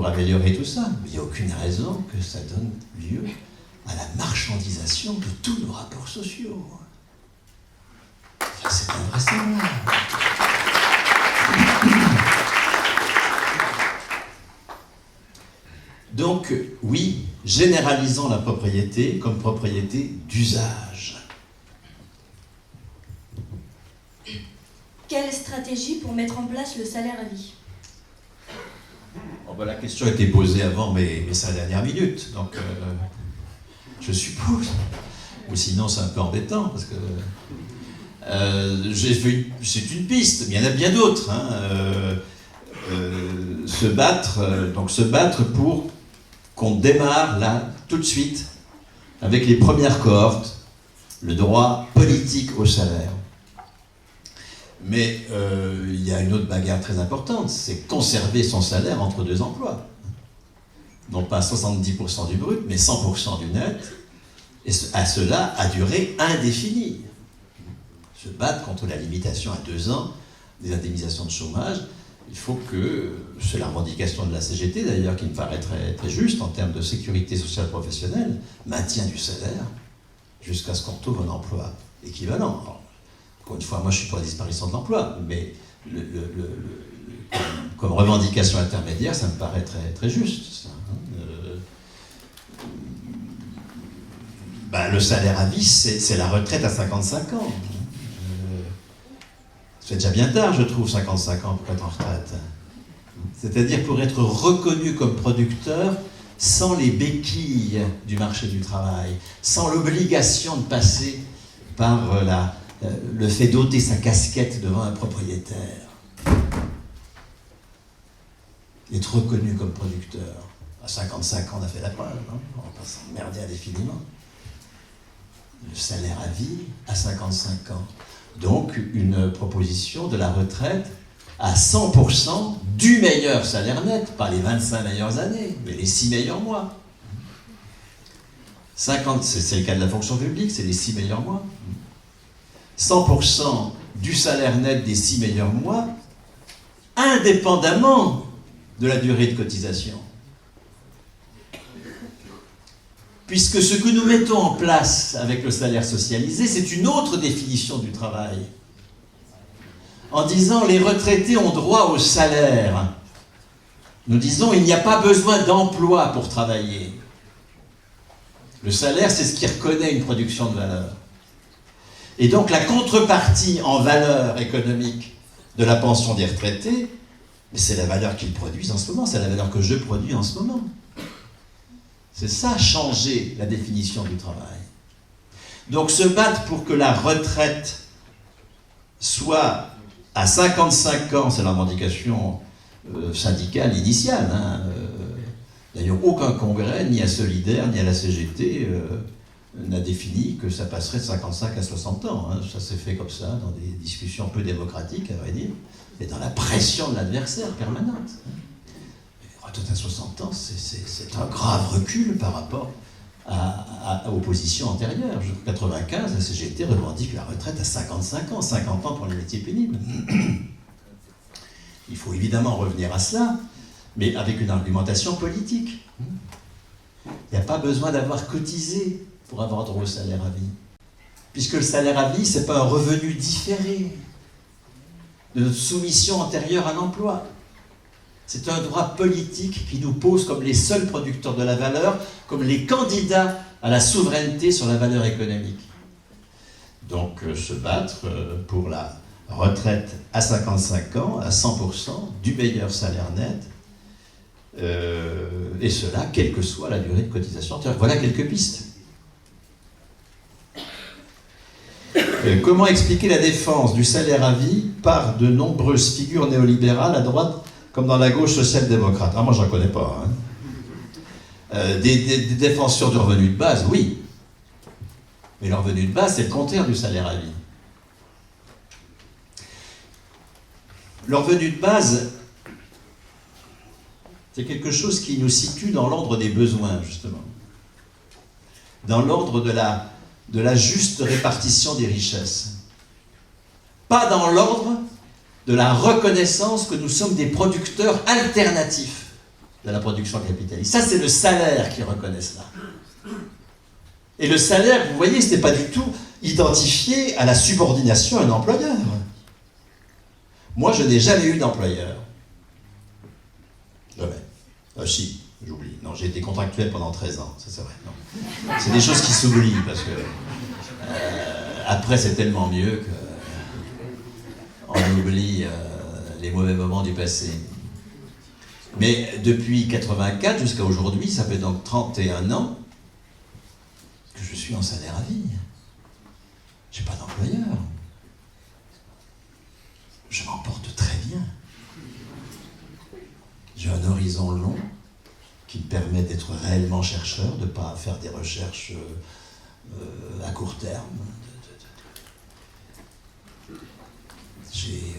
améliorer tout ça. Mais il n'y a aucune raison que ça donne lieu à la marchandisation de tous nos rapports sociaux. Enfin, c'est invraisemblable. Donc, oui, généralisons la propriété comme propriété d'usage. Quelle stratégie pour mettre en place le salaire à vie? Oh ben, la question a été posée avant mes 5 dernières minutes, donc je suppose. Ou sinon, c'est un peu embêtant, parce que c'est une piste, mais il y en a bien d'autres. Hein, se battre pour qu'on démarre là, tout de suite, avec les premières cohortes, le droit politique au salaire. Mais il y a une autre bagarre très importante, c'est conserver son salaire entre 2 emplois. Non pas 70% du brut, mais 100% du net, et à cela à durée indéfinie. Se battre contre la limitation à 2 ans des indemnisations de chômage. Il faut que, c'est la revendication de la CGT d'ailleurs, qui me paraît très, très juste en termes de sécurité sociale professionnelle, maintien du salaire jusqu'à ce qu'on retrouve un emploi équivalent. Alors, encore une fois, moi je suis pour la disparition de l'emploi, mais comme revendication intermédiaire, ça me paraît très, très juste. Ça, hein. Le salaire à vie, c'est la retraite à 55 ans. C'est déjà bien tard, je trouve, 55 ans pour être en retraite. C'est-à-dire pour être reconnu comme producteur sans les béquilles du marché du travail, sans l'obligation de passer par le fait d'ôter sa casquette devant un propriétaire. Être reconnu comme producteur. À 55 ans, on a fait la preuve, hein, on va pas s'emmerder indéfiniment. Le salaire à vie à 55 ans. Donc, une proposition de la retraite à 100% du meilleur salaire net, pas les 25 meilleures années, mais les 6 meilleurs mois. 50, c'est le cas de la fonction publique, c'est les 6 meilleurs mois. 100% du salaire net des 6 meilleurs mois, indépendamment de la durée de cotisation. Puisque ce que nous mettons en place avec le salaire socialisé, c'est une autre définition du travail. En disant les retraités ont droit au salaire, nous disons il n'y a pas besoin d'emploi pour travailler. Le salaire, c'est ce qui reconnaît une production de valeur. Et donc la contrepartie en valeur économique de la pension des retraités, Mais c'est la valeur qu'ils produisent en ce moment, c'est la valeur que je produis en ce moment. C'est ça, changer la définition du travail. Donc se battre pour que la retraite soit à 55 ans, c'est la revendication syndicale initiale. D'ailleurs, aucun congrès, ni à Solidaire, ni à la CGT, n'a défini que ça passerait de 55 à 60 ans. Ça s'est fait comme ça, dans des discussions peu démocratiques, à vrai dire, et dans la pression de l'adversaire permanente. Retraite à 60 ans, c'est un grave recul par rapport aux positions antérieures. En 1995, la CGT revendique la retraite à 55 ans, 50 ans pour les métiers pénibles. Il faut évidemment revenir à cela, mais avec une argumentation politique. Il n'y a pas besoin d'avoir cotisé pour avoir droit au salaire à vie. Puisque le salaire à vie, ce n'est pas un revenu différé de notre soumission antérieure à l'emploi. C'est un droit politique qui nous pose comme les seuls producteurs de la valeur, comme les candidats à la souveraineté sur la valeur économique. Donc se battre pour la retraite à 55 ans, à 100%, du meilleur salaire net, et cela, quelle que soit la durée de cotisation. Voilà quelques pistes. Comment expliquer la défense du salaire à vie par de nombreuses figures néolibérales à droite comme dans la gauche social-démocrate? Ah, moi, j'en connais pas. Des défenseurs du revenu de base, oui. Mais le revenu de base, c'est le contraire du salaire à vie. Le revenu de base, c'est quelque chose qui nous situe dans l'ordre des besoins, justement. Dans l'ordre de la juste répartition des richesses. Pas dans l'ordre de la reconnaissance que nous sommes des producteurs alternatifs de la production capitaliste. Ça, c'est le salaire qui reconnaît cela. Et le salaire, vous voyez, ce n'est pas du tout identifié à la subordination à un employeur. Moi, je n'ai jamais eu d'employeur. Jamais. Si, j'oublie. Non, j'ai été contractuel pendant 13 ans, ça c'est vrai. Non. C'est des choses qui s'oublient, parce que après, c'est tellement mieux qu'on oublie les mauvais moments du passé. Mais depuis 84 jusqu'à aujourd'hui, ça fait donc 31 ans que je suis en salaire à vie. Je n'ai pas d'employeur. Je m'en porte très bien. J'ai un horizon long qui me permet d'être réellement chercheur, de ne pas faire des recherches à court terme. J'ai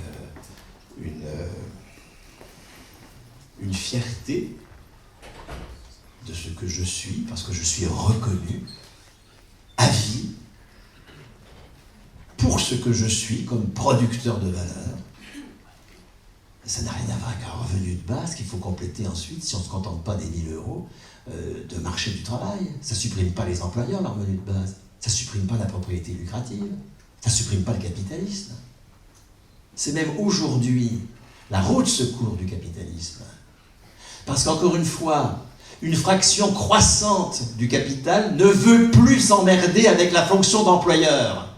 une fierté de ce que je suis, parce que je suis reconnu à vie pour ce que je suis comme producteur de valeur. Ça n'a rien à voir avec un revenu de base qu'il faut compléter ensuite, si on ne se contente pas des 1000 euros de marché du travail. Ça ne supprime pas les employeurs, leur revenu de base. Ça ne supprime pas la propriété lucrative. Ça ne supprime pas le capitalisme. C'est même aujourd'hui la roue de secours du capitalisme. Parce qu'encore une fois, une fraction croissante du capital ne veut plus s'emmerder avec la fonction d'employeur.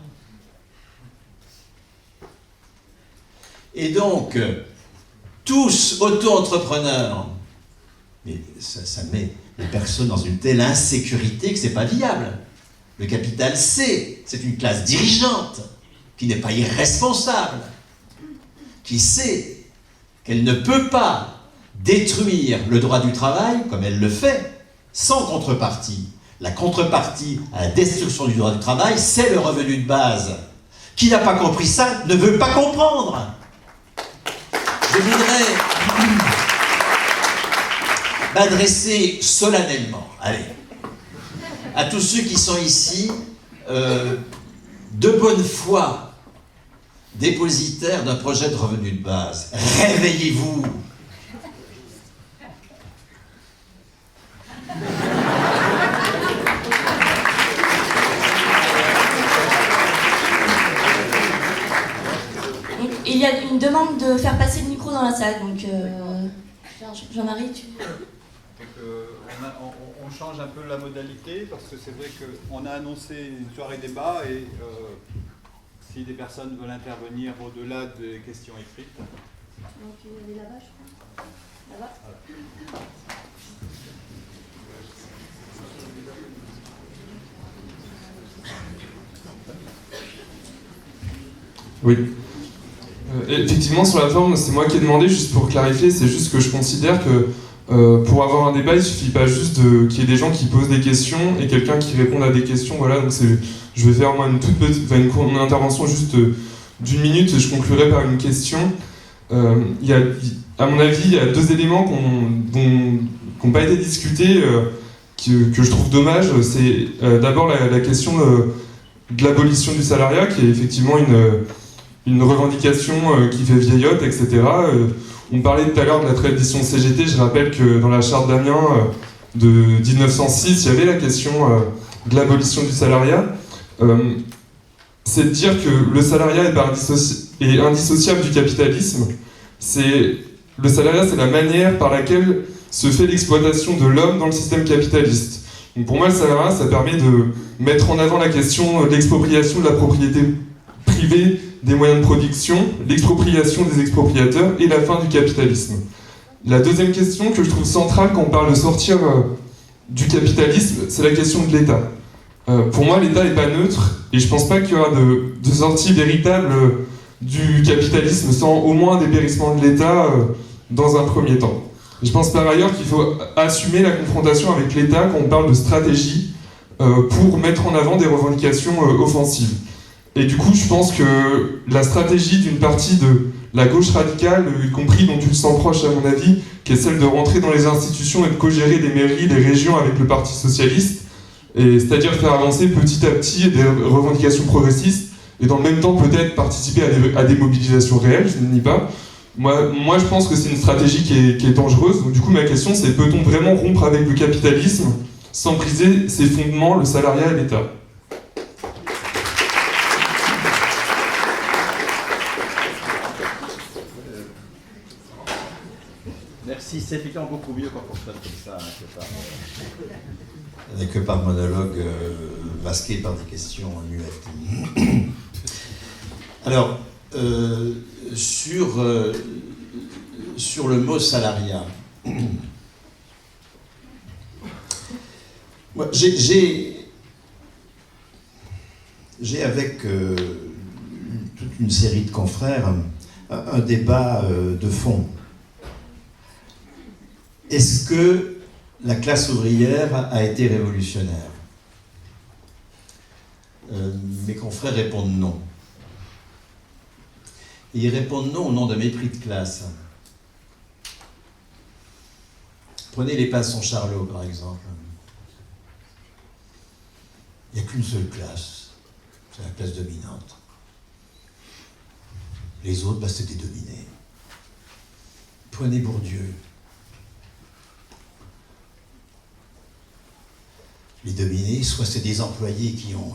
Et donc, tous auto-entrepreneurs, mais ça met les personnes dans une telle insécurité que c'est pas viable. Le capital sait, c'est une classe dirigeante qui n'est pas irresponsable, qui sait qu'elle ne peut pas détruire le droit du travail comme elle le fait, sans contrepartie. La contrepartie à la destruction du droit du travail, c'est le revenu de base. Qui n'a pas compris ça ne veut pas comprendre. Je voudrais m'adresser solennellement, à tous ceux qui sont ici, de bonne foi, dépositaires d'un projet de revenu de base. Réveillez-vous! Il y a une demande de faire passer le micro dans la salle, donc Jean-Marie, tu... On change un peu la modalité, parce que c'est vrai qu'on a annoncé une soirée débat, et si des personnes veulent intervenir au-delà des questions écrites, Donc il y avait là-bas, je crois. Là-bas. Oui. Effectivement, sur la forme, c'est moi qui ai demandé, juste pour clarifier, c'est juste que je considère que pour avoir un débat, il suffit pas juste qu'il y ait des gens qui posent des questions et quelqu'un qui réponde à des questions. Voilà, donc je vais faire moi une toute petite, une intervention juste d'une minute et je conclurai par une question. À mon avis, il y a deux éléments qui n'ont pas été discutés, que je trouve dommage. C'est d'abord la question de l'abolition du salariat, qui est effectivement une revendication qui fait vieillotte, etc. On parlait tout à l'heure de la tradition CGT. Je rappelle que dans la charte d'Amiens de 1906, il y avait la question de l'abolition du salariat. C'est de dire que le salariat est indissociable du capitalisme. Le salariat, c'est la manière par laquelle se fait l'exploitation de l'homme dans le système capitaliste. Donc pour moi, le salariat, ça permet de mettre en avant la question de l'expropriation de la propriété privée des moyens de production, l'expropriation des expropriateurs et la fin du capitalisme. La deuxième question que je trouve centrale quand on parle de sortir du capitalisme, c'est la question de l'État. Pour moi, l'État n'est pas neutre et je ne pense pas qu'il y aura de sortie véritable du capitalisme sans au moins un dépérissement de l'État dans un premier temps. Je pense par ailleurs qu'il faut assumer la confrontation avec l'État quand on parle de stratégie pour mettre en avant des revendications offensives. Et du coup, je pense que la stratégie d'une partie de la gauche radicale, y compris dont tu te sens proche à mon avis, qui est celle de rentrer dans les institutions et de co-gérer des mairies, des régions avec le Parti Socialiste, c'est-à-dire faire avancer petit à petit des revendications progressistes, et dans le même temps peut-être participer à des mobilisations réelles, je ne nie pas. Moi, je pense que c'est une stratégie qui est dangereuse. Donc du coup, ma question, c'est peut-on vraiment rompre avec le capitalisme sans briser ses fondements, le salariat et l'État ? Merci, c'est effectivement beaucoup mieux quand on se fait comme ça que par monologue masqué par des questions muettes. Alors, sur le mot salariat, moi, j'ai avec toute une série de confrères un débat de fond. Est-ce que la classe ouvrière a été révolutionnaire ? Mes confrères répondent non. Et ils répondent non au nom d'un mépris de classe. Prenez les Pinson Charlot, par exemple. Il n'y a qu'une seule classe, c'est la classe dominante. Les autres, c'est des dominés. Prenez Bourdieu. Les dominés, soit c'est des employés qui ont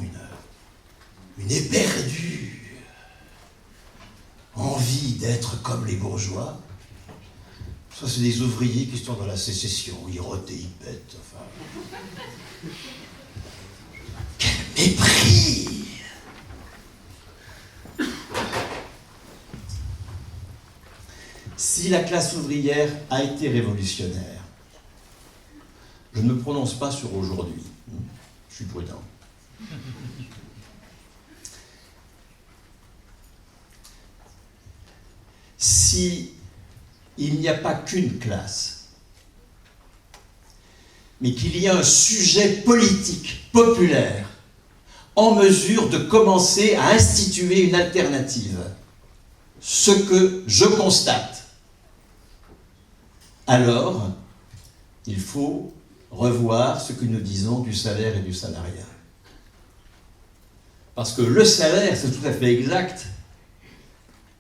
une éperdue envie d'être comme les bourgeois, soit c'est des ouvriers qui sont dans la sécession, ils rotent et ils pètent, enfin... Quel mépris! Si la classe ouvrière a été révolutionnaire, je ne me prononce pas sur aujourd'hui. Je suis prudent. Si il n'y a pas qu'une classe, mais qu'il y a un sujet politique, populaire, en mesure de commencer à instituer une alternative, ce que je constate, alors il faut revoir ce que nous disons du salaire et du salariat. Parce que le salaire, c'est tout à fait exact,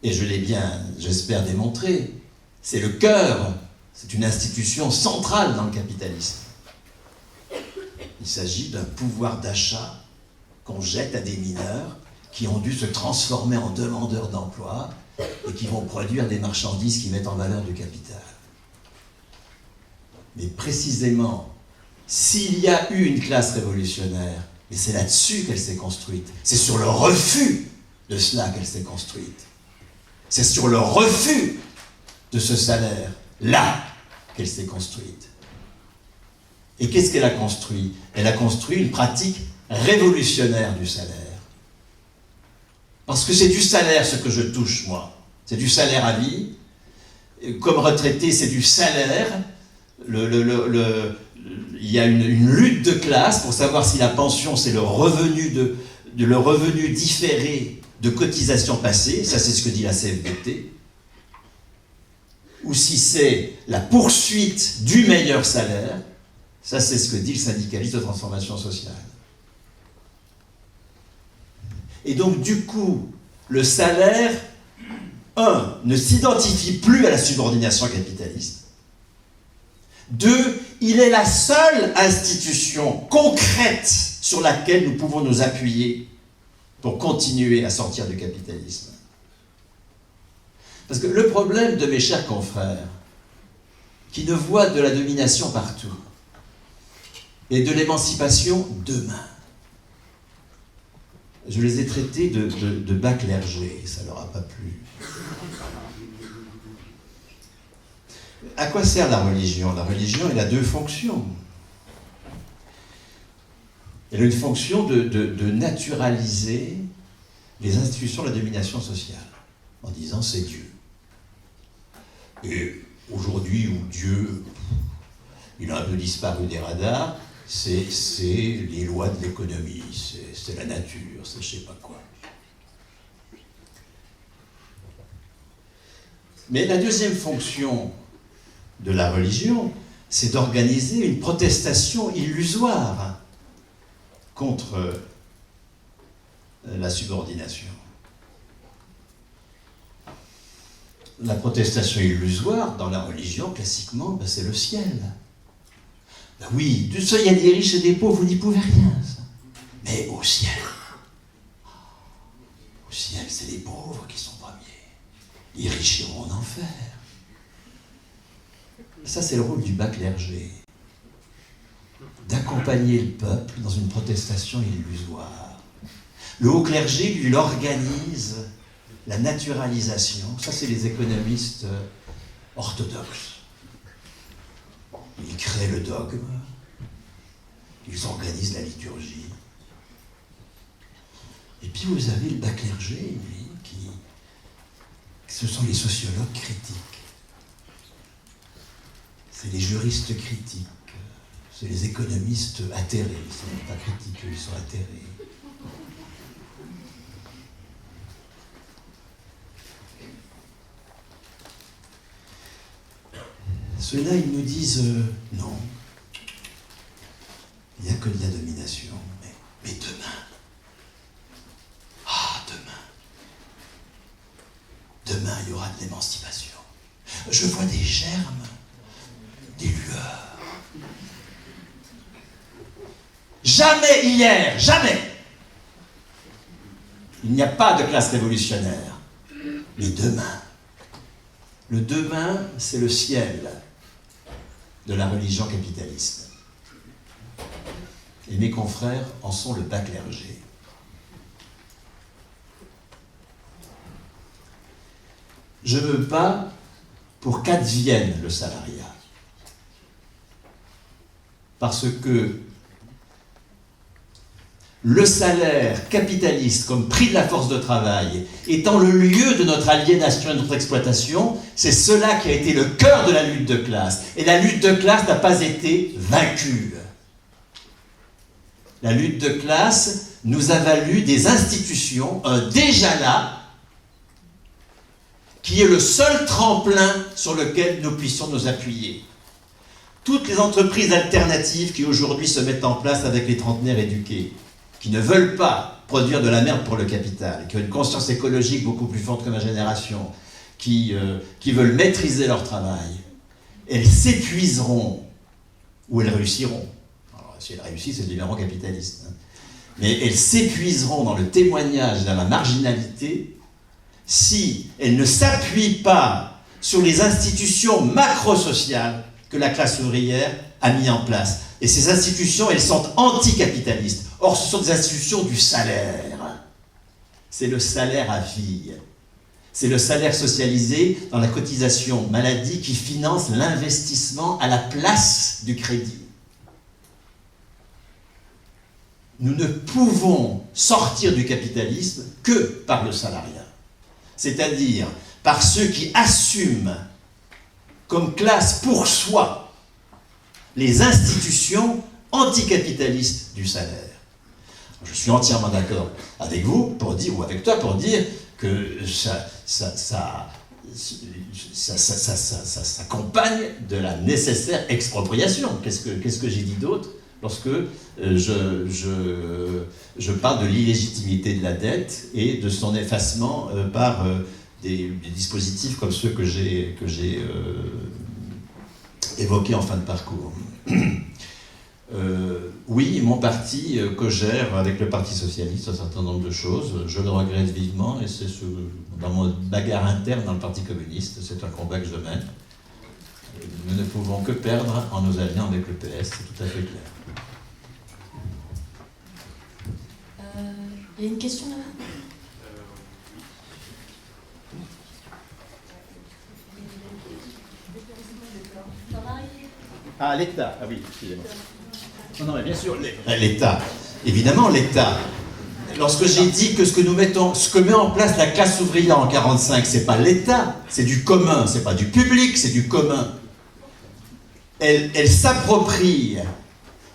et je l'ai bien, j'espère, démontré, c'est le cœur, c'est une institution centrale dans le capitalisme. Il s'agit d'un pouvoir d'achat qu'on jette à des mineurs qui ont dû se transformer en demandeurs d'emploi et qui vont produire des marchandises qui mettent en valeur du capital. Mais précisément, s'il y a eu une classe révolutionnaire, et c'est là-dessus qu'elle s'est construite, c'est sur le refus de cela qu'elle s'est construite. C'est sur le refus de ce salaire, là qu'elle s'est construite. Et qu'est-ce qu'elle a construit? Elle a construit une pratique révolutionnaire du salaire. Parce que c'est du salaire ce que je touche, moi. C'est du salaire à vie. Comme retraité, c'est du salaire. Il y a une lutte de classe pour savoir si la pension, c'est le revenu différé de cotisations passées. Ça, c'est ce que dit la CFDT. Ou si c'est la poursuite du meilleur salaire. Ça, c'est ce que dit le syndicaliste de transformation sociale. Et donc, du coup, le salaire, ne s'identifie plus à la subordination capitaliste. 2, il est la seule institution concrète sur laquelle nous pouvons nous appuyer pour continuer à sortir du capitalisme. Parce que le problème de mes chers confrères, qui ne voient de la domination partout, et de l'émancipation demain, je les ai traités de bas clergés, ça ne leur a pas plu. À quoi sert la religion? La religion, elle a 2 fonctions. Elle a une fonction de naturaliser les institutions de la domination sociale, en disant c'est Dieu. Et aujourd'hui où Dieu, il a un peu disparu des radars, c'est les lois de l'économie, c'est la nature, c'est je sais pas quoi. Mais la deuxième fonction de la religion, c'est d'organiser une protestation illusoire contre la subordination. La protestation illusoire, dans la religion, classiquement, c'est le ciel. Ben oui, de ça, il y a des riches et des pauvres, vous n'y pouvez rien, ça. Mais au ciel, c'est les pauvres qui sont premiers. Les riches iront en enfer. Ça, c'est le rôle du bas clergé. D'accompagner le peuple dans une protestation illusoire. Le haut clergé, lui, il organise la naturalisation. Ça, c'est les économistes orthodoxes. Ils créent le dogme, ils organisent la liturgie. Et puis vous avez le bas clergé, lui, ce sont les sociologues critiques. C'est les juristes critiques, c'est les économistes atterrés. Ils ne sont pas critiques, ils sont atterrés. Ceux-là, ils nous disent non, il n'y a que de la domination, mais demain, demain, il y aura de l'émancipation. Je vois des germes, des lueurs. Jamais hier, jamais, il n'y a pas de classe révolutionnaire. Mais demain, le demain, c'est le ciel de la religion capitaliste. Et mes confrères en sont le bas clergé. Je ne veux pas pour qu'advienne le salariat. Parce que le salaire capitaliste comme prix de la force de travail étant le lieu de notre aliénation et de notre exploitation, c'est cela qui a été le cœur de la lutte de classe. Et la lutte de classe n'a pas été vaincue. La lutte de classe nous a valu des institutions, déjà là, qui est le seul tremplin sur lequel nous puissions nous appuyer. Toutes les entreprises alternatives qui aujourd'hui se mettent en place avec les trentenaires éduqués, qui ne veulent pas produire de la merde pour le capital, qui ont une conscience écologique beaucoup plus forte que ma génération, qui veulent maîtriser leur travail, elles s'épuiseront, ou elles réussiront. Alors, si elles réussissent, elles deviendront capitalistes. Mais elles s'épuiseront dans le témoignage de la marginalité si elles ne s'appuient pas sur les institutions macro-sociales que la classe ouvrière a mis en place. Et ces institutions, elles sont anticapitalistes. Or, ce sont des institutions du salaire. C'est le salaire à vie. C'est le salaire socialisé dans la cotisation maladie qui finance l'investissement à la place du crédit. Nous ne pouvons sortir du capitalisme que par le salariat. C'est-à-dire par ceux qui assument comme classe pour soi les institutions anticapitalistes du salaire. Je suis entièrement d'accord avec vous pour dire, ou avec toi pour dire que ça s'accompagne de la nécessaire expropriation. Qu'est-ce que j'ai dit d'autre lorsque je parle de l'illégitimité de la dette et de son effacement par des dispositifs comme ceux que j'ai évoqués en fin de parcours. Oui, mon parti cogère avec le Parti Socialiste un certain nombre de choses. Je le regrette vivement et c'est dans mon bagarre interne dans le Parti Communiste. C'est un combat que je mène. Nous ne pouvons que perdre en nous alliant avec le PS, c'est tout à fait clair. Il y a une question là-bas ? Ah, l'État. Ah oui, excusez-moi. Non, mais bien sûr. L'État. Évidemment, l'État. Lorsque j'ai dit que ce que met en place la classe ouvrière en 1945, c'est pas l'État, c'est du commun, c'est pas du public, c'est du commun. Elle s'approprie,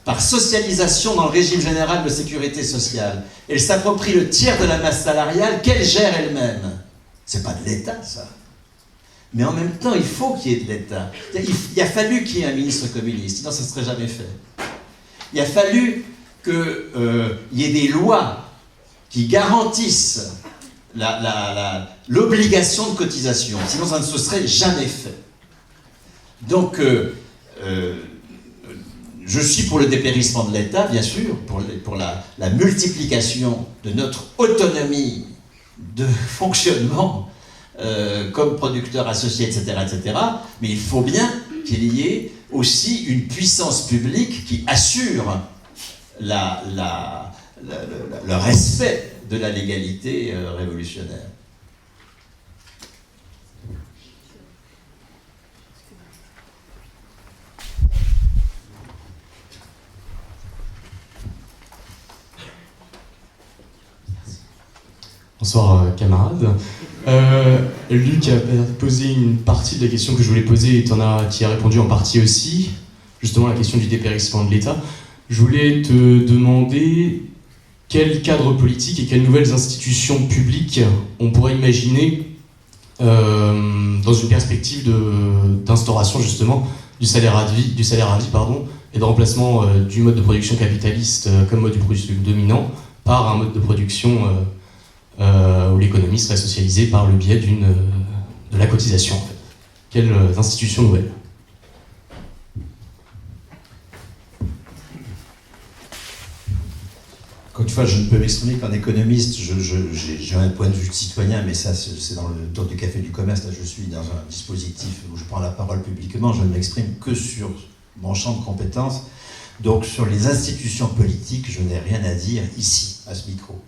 par socialisation dans le régime général de sécurité sociale, elle s'approprie le tiers de la masse salariale qu'elle gère elle-même. C'est pas de l'État, ça. Mais en même temps, il faut qu'il y ait de l'État. Il a fallu qu'il y ait un ministre communiste, sinon ça ne serait jamais fait. Il a fallu qu'il y ait des lois qui garantissent l'obligation de cotisation, sinon ça ne se serait jamais fait. Donc, je suis pour le dépérissement de l'État, bien sûr, pour la multiplication de notre autonomie de fonctionnement comme producteur associé, etc., etc. Mais il faut bien qu'il y ait aussi une puissance publique qui assure le respect de la légalité révolutionnaire. Bonsoir camarades. Luc a posé une partie de la question que je voulais poser et tu y as répondu en partie aussi, justement la question du dépérissement de l'État. Je voulais te demander quel cadre politique et quelles nouvelles institutions publiques on pourrait imaginer dans une perspective d'instauration justement du salaire à vie, et de remplacement du mode de production capitaliste comme mode de production dominant par un mode de production où l'économie serait socialisée par le biais de la cotisation. En fait. Quelles institutions nouvelles ? Encore une fois, je ne peux m'exprimer qu'en économiste. J'ai un point de vue de citoyen, mais ça, c'est dans le tour du café du commerce. Là, je suis dans un dispositif où je prends la parole publiquement. Je ne m'exprime que sur mon champ de compétences. Donc, sur les institutions politiques, je n'ai rien à dire ici, à ce micro.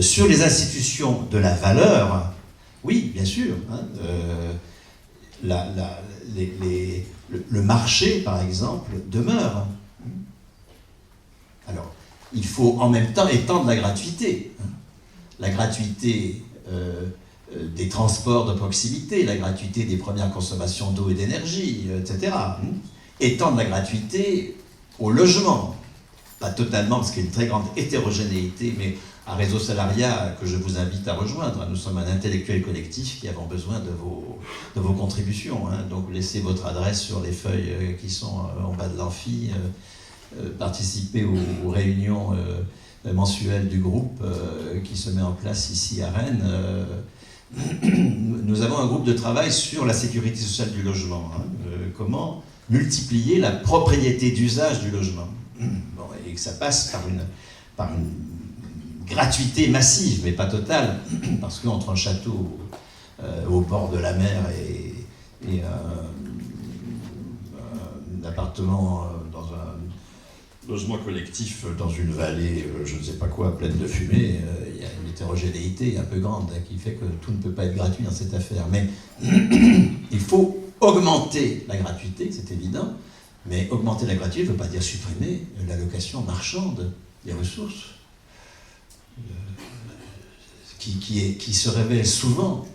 Sur les institutions de la valeur, oui, bien sûr. Le marché, par exemple, demeure. Alors, il faut en même temps étendre la gratuité. La gratuité des transports de proximité, la gratuité des premières consommations d'eau et d'énergie, etc. Étendre la gratuité au logement. Pas totalement, parce qu'il y a une très grande hétérogénéité, mais un réseau salariat que je vous invite à rejoindre. Nous sommes un intellectuel collectif qui avons besoin de vos contributions. Donc laissez votre adresse sur les feuilles qui sont en bas de l'amphi. Participez aux réunions mensuelles du groupe qui se met en place ici à Rennes. Nous avons un groupe de travail sur la sécurité sociale du logement. Comment multiplier la propriété d'usage du logement. Bon, et que ça passe par une gratuité massive, mais pas totale, parce qu'entre un château au bord de la mer et un appartement dans logement collectif dans une vallée, je ne sais pas quoi, pleine de fumée, il y a une hétérogénéité un peu grande qui fait que tout ne peut pas être gratuit dans cette affaire. Mais il faut augmenter la gratuité, c'est évident, mais augmenter la gratuité ne veut pas dire supprimer l'allocation marchande des ressources, qui se révèle souvent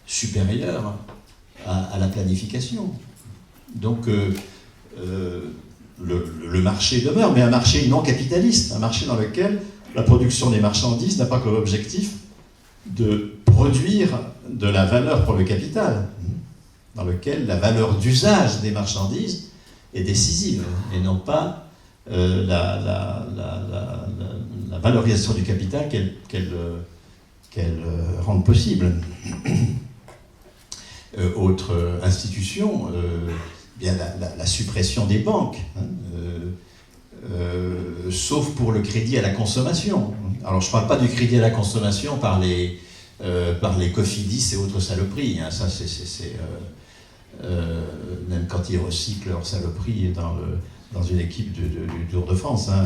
supérieure à la planification. Donc, le marché demeure, mais un marché non capitaliste, un marché dans lequel la production des marchandises n'a pas comme objectif de produire de la valeur pour le capital, dans lequel la valeur d'usage des marchandises est décisive, et non pas la valorisation du capital qu'elle rende possible. Autre institution, bien la suppression des banques, sauf pour le crédit à la consommation. Alors je ne parle pas du crédit à la consommation par les Cofidis et autres saloperies, hein. Ça c'est même quand ils recyclent leurs saloperies dans une équipe du Tour de France, hein,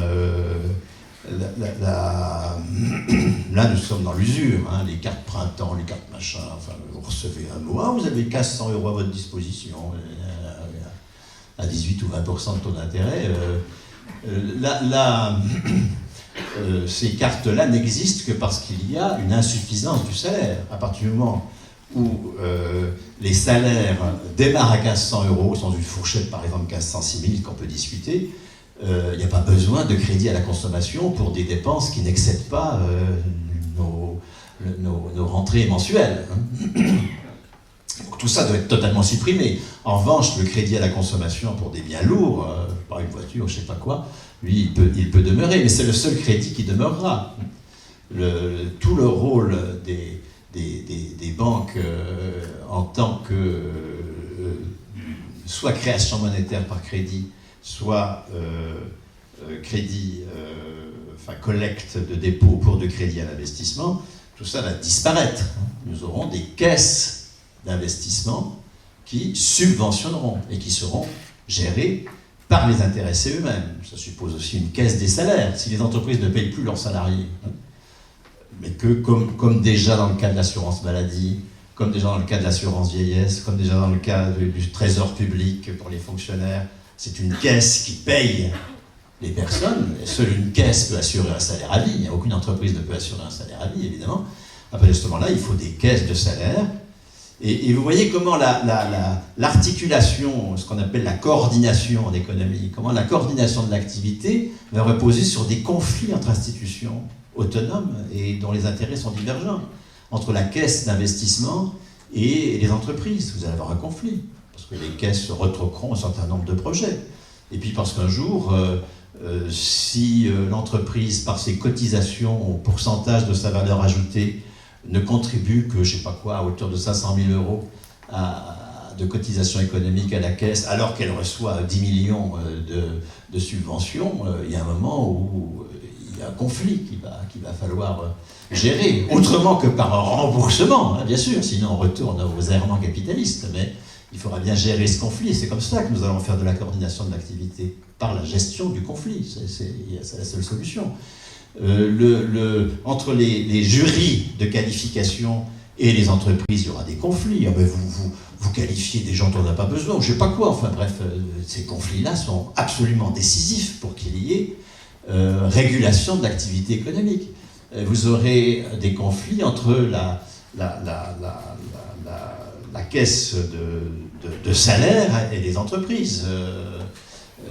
là nous sommes dans l'usure, hein, les cartes printemps, les cartes machin, enfin vous recevez un mot, vous avez 1500 € à votre disposition, à 18 ou 20% de taux d'intérêt. Ces cartes-là n'existent que parce qu'il y a une insuffisance du salaire. À partir du moment où les salaires démarrent à 1500 €, sans une fourchette par exemple 1500, 6000 qu'on peut discuter, il n'y a pas besoin de crédit à la consommation pour des dépenses qui n'excèdent pas nos rentrées mensuelles. Donc, tout ça doit être totalement supprimé. En revanche, le crédit à la consommation pour des biens lourds, par une voiture, je ne sais pas quoi, lui, il peut demeurer, mais c'est le seul crédit qui demeurera. Tout le rôle des banques en tant que soit création monétaire par crédit, soit collecte de dépôt pour de crédit à l'investissement, tout ça va disparaître. Nous aurons des caisses d'investissement qui subventionneront et qui seront gérées par les intéressés eux-mêmes. Ça suppose aussi une caisse des salaires. Si les entreprises ne payent plus leurs salariés, mais que comme déjà dans le cas de l'assurance maladie, comme déjà dans le cas de l'assurance vieillesse, comme déjà dans le cas du trésor public pour les fonctionnaires, c'est une caisse qui paye les personnes, et seule une caisse peut assurer un salaire à vie. Aucune entreprise ne peut assurer un salaire à vie, évidemment. Après, à ce moment-là, il faut des caisses de salaire. Et vous voyez comment l'articulation, ce qu'on appelle la coordination en économie, comment la coordination de l'activité va reposer sur des conflits entre institutions autonomes et dont les intérêts sont divergents. Entre la caisse d'investissement et les entreprises, vous allez avoir un conflit, parce que les caisses se retroqueront un certain nombre de projets. Et puis parce qu'un jour, si l'entreprise, par ses cotisations au pourcentage de sa valeur ajoutée, ne contribue que, je ne sais pas quoi, à hauteur de 500 000 € de cotisations économiques à la caisse, alors qu'elle reçoit 10 millions de subventions, il y a un moment où il y a un conflit qu'il va falloir gérer, autrement que par un remboursement, hein, bien sûr, sinon on retourne aux errements capitalistes, mais il faudra bien gérer ce conflit. C'est comme ça que nous allons faire de la coordination de l'activité, par la gestion du conflit, c'est la seule solution. Entre les jurys de qualification et les entreprises, il y aura des conflits. Mais vous qualifiez des gens dont on n'a pas besoin, ou je ne sais pas quoi. Enfin bref, ces conflits-là sont absolument décisifs pour qu'il y ait régulation de l'activité économique. Vous aurez des conflits entre la caisse de salaire et les entreprises.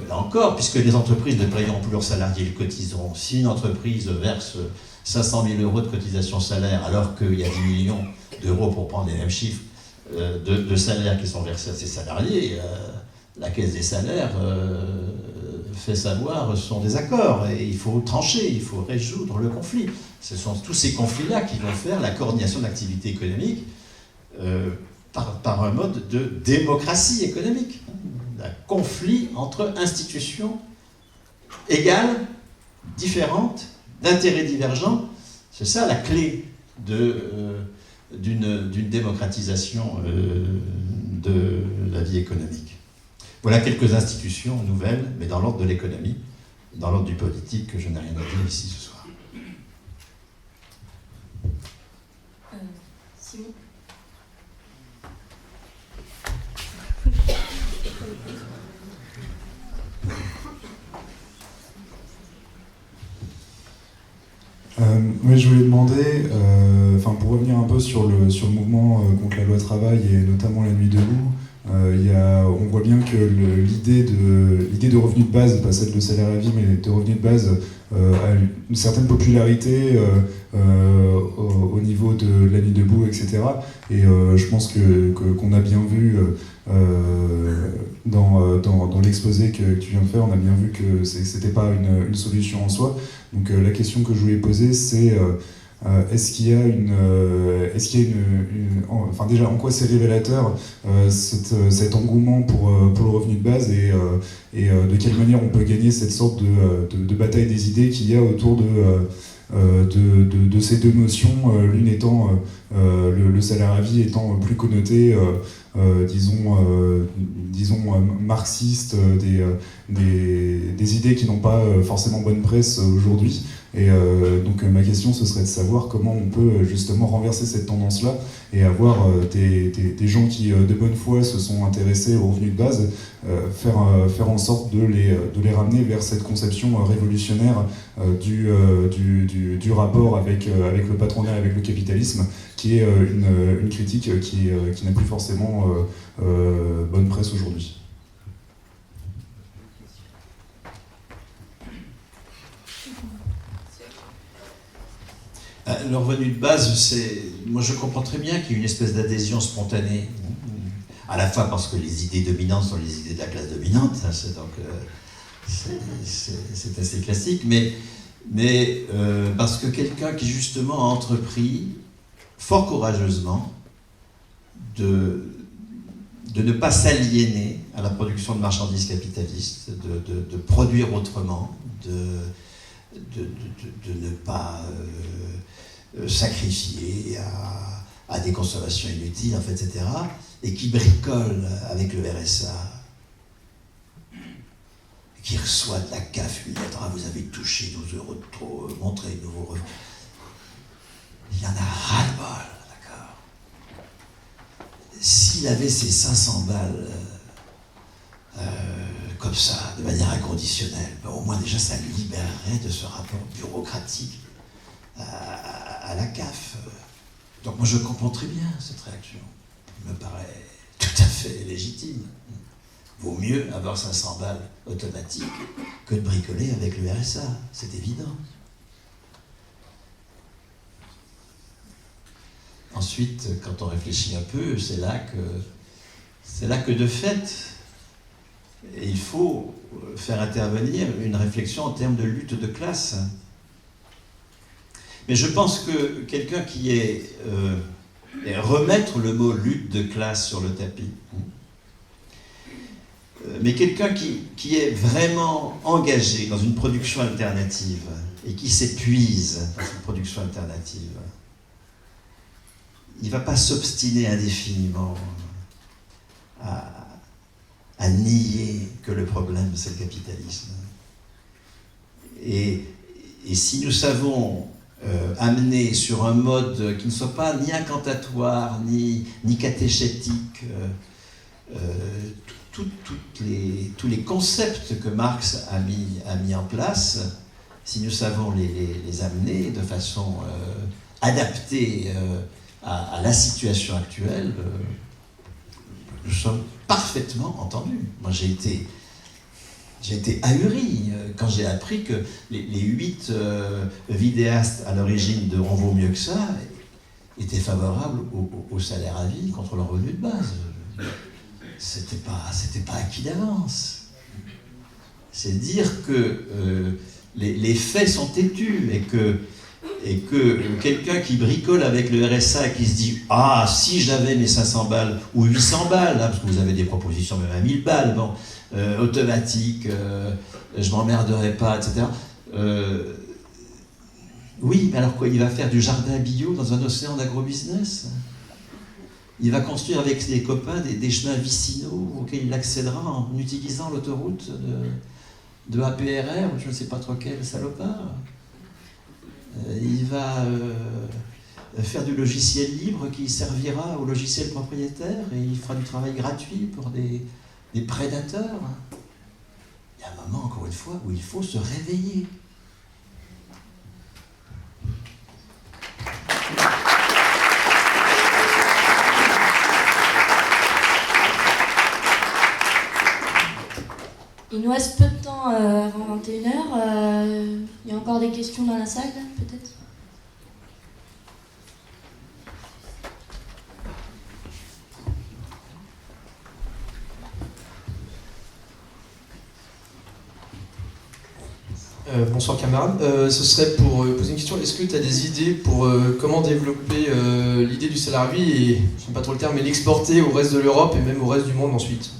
Là encore, puisque les entreprises ne payeront plus leurs salariés, ils cotiseront. Si une entreprise verse 500 000 € de cotisation salaire, alors qu'il y a 10 millions d'euros, pour prendre les mêmes chiffres, de salaires qui sont versés à ses salariés, la caisse des salaires fait savoir son désaccord. Et il faut trancher, il faut résoudre le conflit. Ce sont tous ces conflits-là qui vont faire la coordination de l'activité économique par un mode de démocratie économique. Un conflit entre institutions égales, différentes, d'intérêts divergents. C'est ça la clé d'une démocratisation de la vie économique. Voilà quelques institutions nouvelles, mais dans l'ordre de l'économie, dans l'ordre du politique que je n'ai rien à dire ici ce soir. Simon. Oui, je voulais demander, pour revenir un peu sur le mouvement contre la loi travail et notamment la nuit debout, on voit bien que l'idée de revenu de base, pas celle de salaire à vie, mais de revenu de base, a une certaine popularité au niveau de la nuit debout, etc. Et je pense qu'on a bien vu dans l'exposé que tu viens de faire, on a bien vu que c'était pas une solution en soi. Donc la question que je voulais poser, c'est est-ce qu'il y a déjà en quoi c'est révélateur cet engouement pour le revenu de base et de quelle manière on peut gagner cette sorte de bataille des idées qu'il y a autour de ces deux notions, l'une étant le salaire à vie étant plus connoté, disons marxiste, des idées qui n'ont pas forcément bonne presse aujourd'hui. Et donc ma question, ce serait de savoir comment on peut justement renverser cette tendance-là et avoir des gens qui, de bonne foi, se sont intéressés aux revenus de base, faire en sorte de les ramener vers cette conception révolutionnaire du rapport avec le patronat, avec le capitalisme, qui est une critique qui n'a plus forcément bonne presse aujourd'hui. Le revenu de base, moi je comprends très bien qu'il y ait une espèce d'adhésion spontanée, à la fois parce que les idées dominantes sont les idées de la classe dominante, c'est assez classique, mais parce que quelqu'un qui justement a entrepris fort courageusement de ne pas s'aliéner à la production de marchandises capitalistes, de produire autrement, de ne pas sacrifier à des consommations inutiles, en fait, etc., et qui bricole avec le RSA, qui reçoit de la CAF, lui dit « vous avez touché 12 € de trop, montrez-nous vos revenus ». Il y en a ras-le-bol, d'accord. S'il avait ces 500 balles comme ça, de manière inconditionnelle, au moins déjà ça le libérerait de ce rapport bureaucratique à la CAF. Donc moi je comprends très bien cette réaction. Elle me paraît tout à fait légitime. Vaut mieux avoir 500 balles automatiques que de bricoler avec le RSA, c'est évident. Ensuite, quand on réfléchit un peu, c'est là que de fait, il faut faire intervenir une réflexion en termes de lutte de classe. Mais je pense que quelqu'un qui est remettre le mot lutte de classe sur le tapis, mais quelqu'un qui est vraiment engagé dans une production alternative et qui s'épuise dans cette production alternative, il ne va pas s'obstiner indéfiniment à nier que le problème c'est le capitalisme. Et si nous savons amener sur un mode qui ne soit pas ni incantatoire, ni catéchétique, tous les concepts que Marx a mis en place, si nous savons les amener de façon adaptée à la situation actuelle, nous sommes parfaitement entendus. Moi j'ai été ahuri quand j'ai appris que les 8 vidéastes à l'origine de On vaut mieux que ça étaient favorables au salaire à vie contre le revenu de base. C'était pas acquis d'avance. C'est dire que les faits sont têtus et que quelqu'un qui bricole avec le RSA et qui se dit « Ah, si j'avais mes 500 balles ou 800 balles, parce que vous avez des propositions même à 1000 balles, bon, automatique, je m'emmerderais pas, etc. » Oui, mais alors quoi, il va faire du jardin bio dans un océan d'agrobusiness? Il va construire avec ses copains des chemins vicinaux auxquels il accédera en utilisant l'autoroute de APRR, ou je ne sais pas trop quel salopard. Il va faire du logiciel libre qui servira au logiciel propriétaire et il fera du travail gratuit pour des prédateurs. Il y a un moment, encore une fois, où il faut se réveiller. Il nous reste peu de temps avant 21h. Il y a encore des questions dans la salle, peut-être ? Bonsoir camarades. Ce serait pour poser une question. Est-ce que tu as des idées pour comment développer l'idée du salarié et, je n'aime pas trop le terme, mais l'exporter au reste de l'Europe et même au reste du monde ensuite ?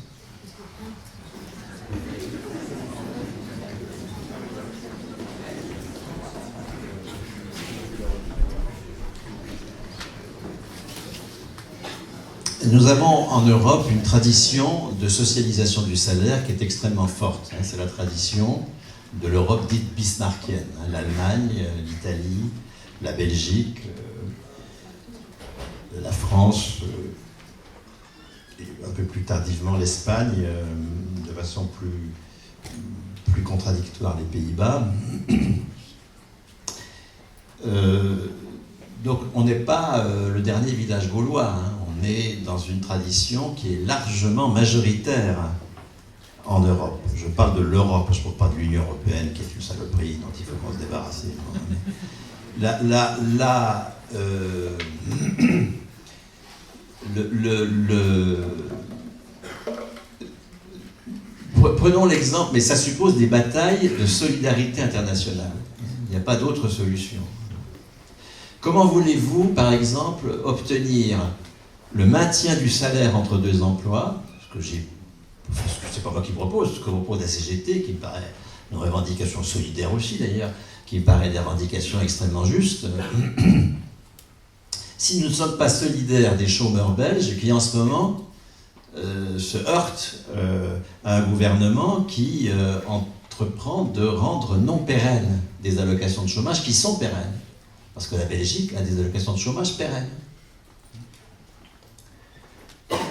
Nous avons en Europe une tradition de socialisation du salaire qui est extrêmement forte. C'est la tradition de l'Europe dite bismarckienne. L'Allemagne, l'Italie, la Belgique, la France, et un peu plus tardivement l'Espagne, de façon plus contradictoire les Pays-Bas. Donc on n'est pas le dernier village gaulois, on est dans une tradition qui est largement majoritaire en Europe. Je parle de l'Europe, je ne parle pas de l'Union européenne qui est une saloperie dont il faut qu'on se débarrasse. Prenons l'exemple, mais ça suppose des batailles de solidarité internationale. Il n'y a pas d'autre solution. Comment voulez-vous, par exemple, obtenir le maintien du salaire entre deux emplois, ce que c'est pas moi qui propose, ce que propose la CGT, qui me paraît une revendication solidaire aussi d'ailleurs, qui me paraît des revendications extrêmement justes, si nous ne sommes pas solidaires des chômeurs belges qui en ce moment se heurtent à un gouvernement qui entreprend de rendre non pérennes des allocations de chômage qui sont pérennes. Parce que la Belgique a des allocations de chômage pérennes.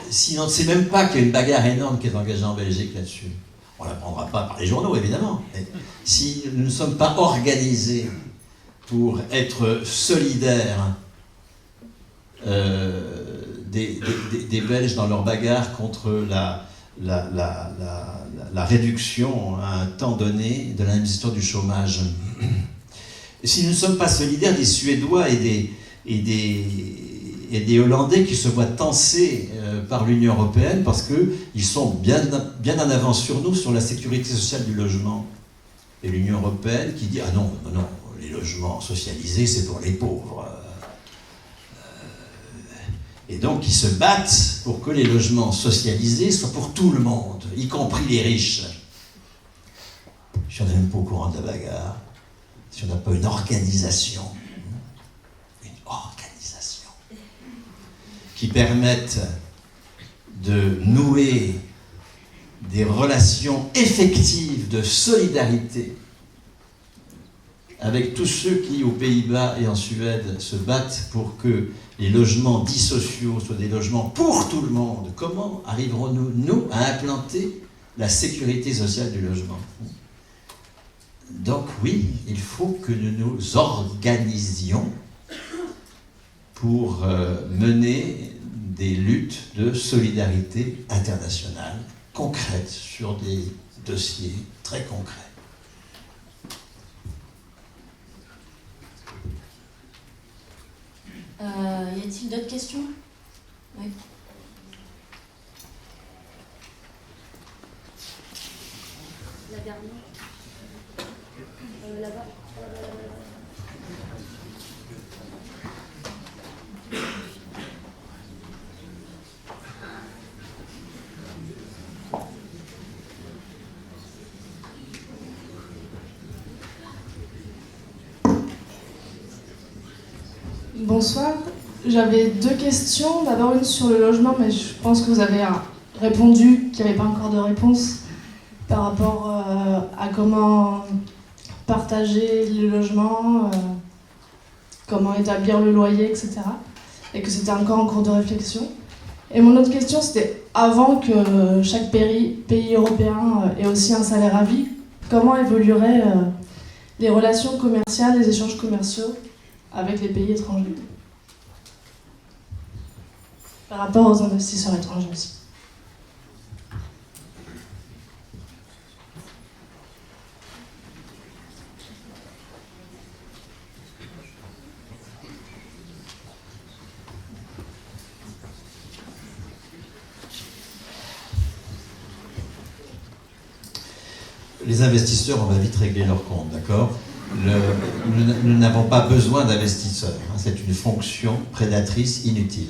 Si on ne sait même pas qu'il y a une bagarre énorme qui est engagée en Belgique là-dessus, on ne l'apprendra pas par les journaux, évidemment. Mais si nous ne sommes pas organisés pour être solidaires des Belges dans leur bagarre contre la réduction à un temps donné de l'indemnisation du chômage, si nous ne sommes pas solidaires des Suédois et des Hollandais qui se voient tancés par l'Union européenne parce qu'ils sont bien en avance sur nous sur la sécurité sociale du logement. Et l'Union européenne qui dit « Ah non, les logements socialisés, c'est pour les pauvres ». Et donc ils se battent pour que les logements socialisés soient pour tout le monde, y compris les riches. Si on n'est même pas au courant de la bagarre, si on n'a pas une organisation qui permette de nouer des relations effectives de solidarité avec tous ceux qui, aux Pays-Bas et en Suède, se battent pour que les logements dits sociaux soient des logements pour tout le monde. Comment arriverons-nous, nous, à implanter la sécurité sociale du logement ? Donc oui, il faut que nous nous organisions pour mener des luttes de solidarité internationale concrètes sur des dossiers très concrets. Y a-t-il d'autres questions ? Oui. La dernière. Là-bas. Bonsoir, j'avais deux questions. D'abord une sur le logement, mais je pense que vous avez répondu qu'il n'y avait pas encore de réponse par rapport à comment partager le logement, comment établir le loyer, etc. Et que c'était encore en cours de réflexion. Et mon autre question, c'était avant que chaque pays européen ait aussi un salaire à vie, comment évolueraient les relations commerciales, les échanges commerciaux avec les pays étrangers par rapport aux investisseurs étrangers aussi. Les investisseurs, on va vite régler leur compte, d'accord ? Nous n'avons pas besoin d'investisseurs. Hein, c'est une fonction prédatrice inutile.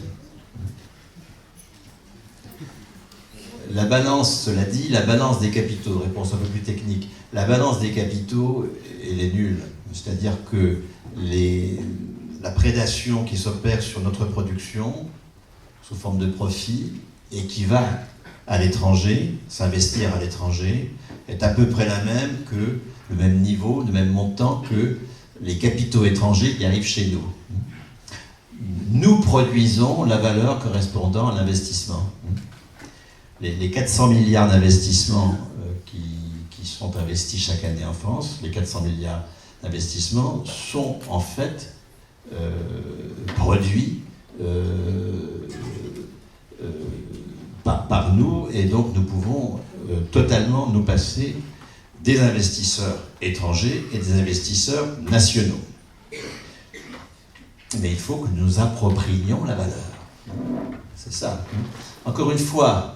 La balance, cela dit, la balance des capitaux, réponse un peu plus technique, la balance des capitaux, elle est nulle. C'est-à-dire que la prédation qui s'opère sur notre production, sous forme de profit, et qui va à l'étranger, s'investir à l'étranger, est à peu près la même que le même niveau, le même montant que les capitaux étrangers qui arrivent chez nous. Nous produisons la valeur correspondant à l'investissement. Les 400 milliards d'investissements qui sont investis chaque année en France, les 400 milliards d'investissements sont en fait produits par nous, et donc nous pouvons totalement nous passer des investisseurs étrangers et des investisseurs nationaux. Mais il faut que nous nous approprions la valeur. C'est ça. Encore une fois,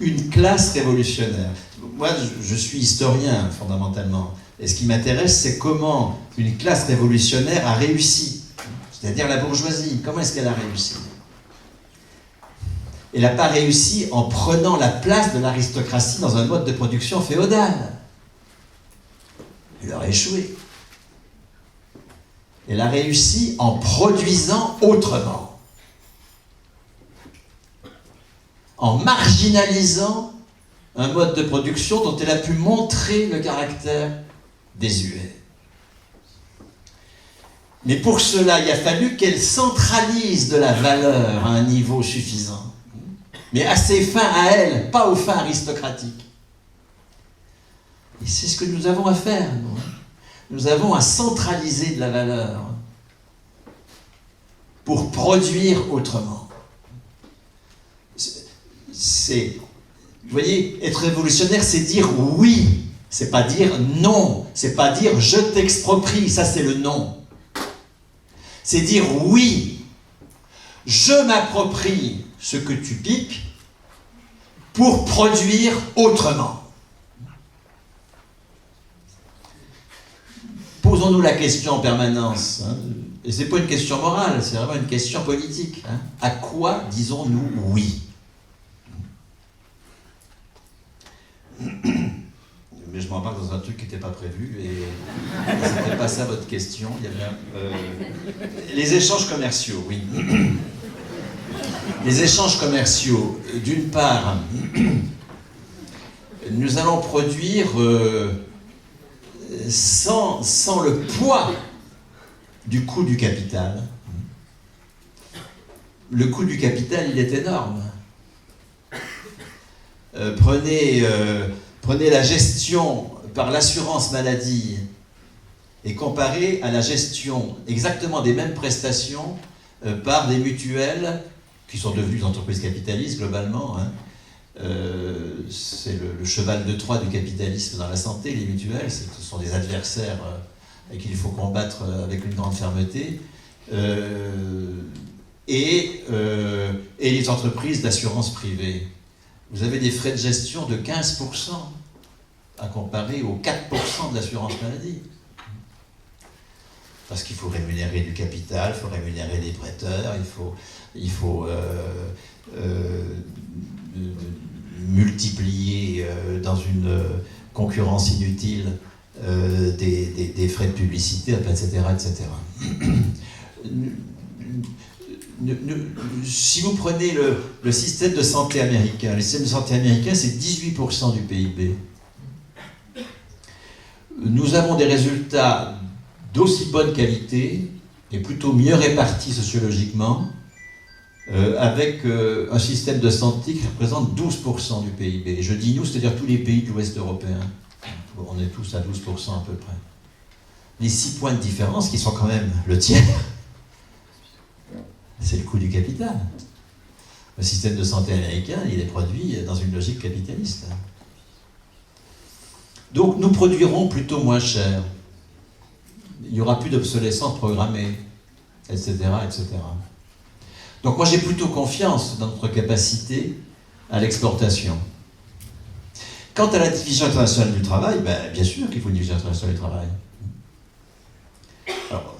une classe révolutionnaire. Moi, je suis historien, fondamentalement. Et ce qui m'intéresse, c'est comment une classe révolutionnaire a réussi. C'est-à-dire la bourgeoisie. Comment est-ce qu'elle a réussi ? Elle n'a pas réussi en prenant la place de l'aristocratie dans un mode de production féodal. Elle aurait échoué. Elle a réussi en produisant autrement. En marginalisant un mode de production dont elle a pu montrer le caractère désuet. Mais pour cela, il a fallu qu'elle centralise de la valeur à un niveau suffisant. Mais à ses fins à elle, pas aux fins aristocratiques. Et c'est ce que nous avons à faire, nous. Nous avons à centraliser de la valeur pour produire autrement. Vous voyez, être révolutionnaire, c'est dire oui, c'est pas dire non, c'est pas dire je t'exproprie, ça c'est le non. C'est dire oui, je m'approprie ce que tu piques pour produire autrement. Posons-nous la question en permanence, hein, et c'est pas une question morale, c'est vraiment une question politique. Hein. À quoi disons-nous oui ? Mais je m'embarque dans un truc qui n'était pas prévu, et c'était pas ça votre question. Il y avait les échanges commerciaux, oui. Les échanges commerciaux, d'une part, nous allons produire sans le poids du coût du capital. Le coût du capital, il est énorme. Prenez la gestion par l'assurance maladie et comparez à la gestion exactement des mêmes prestations par des mutuelles qui sont devenues des entreprises capitalistes globalement. Hein. C'est le cheval de Troie du capitalisme dans la santé, les mutuelles. Ce sont des adversaires qu'il faut combattre avec une grande fermeté. Et les entreprises d'assurance privée. Vous avez des frais de gestion de 15% à comparer aux 4% de l'assurance maladie. Parce qu'il faut rémunérer du capital, il faut rémunérer des prêteurs, il faut multiplier dans une concurrence inutile des frais de publicité, etc., etc. si vous prenez le système de santé américain, le système de santé américain, c'est 18% du PIB. Nous avons des résultats d'aussi bonne qualité et plutôt mieux répartis sociologiquement avec un système de santé qui représente 12% du PIB. Je dis nous, c'est-à-dire tous les pays de l'Ouest européen. On est tous à 12% à peu près. Les 6 points de différence, qui sont quand même le tiers, c'est le coût du capital. Le système de santé américain, il est produit dans une logique capitaliste. Donc nous produirons plutôt moins cher. Il n'y aura plus d'obsolescence programmée, etc., etc. Donc moi j'ai plutôt confiance dans notre capacité à l'exportation. Quant à la division internationale du travail, ben, bien sûr qu'il faut une division internationale du travail. Alors,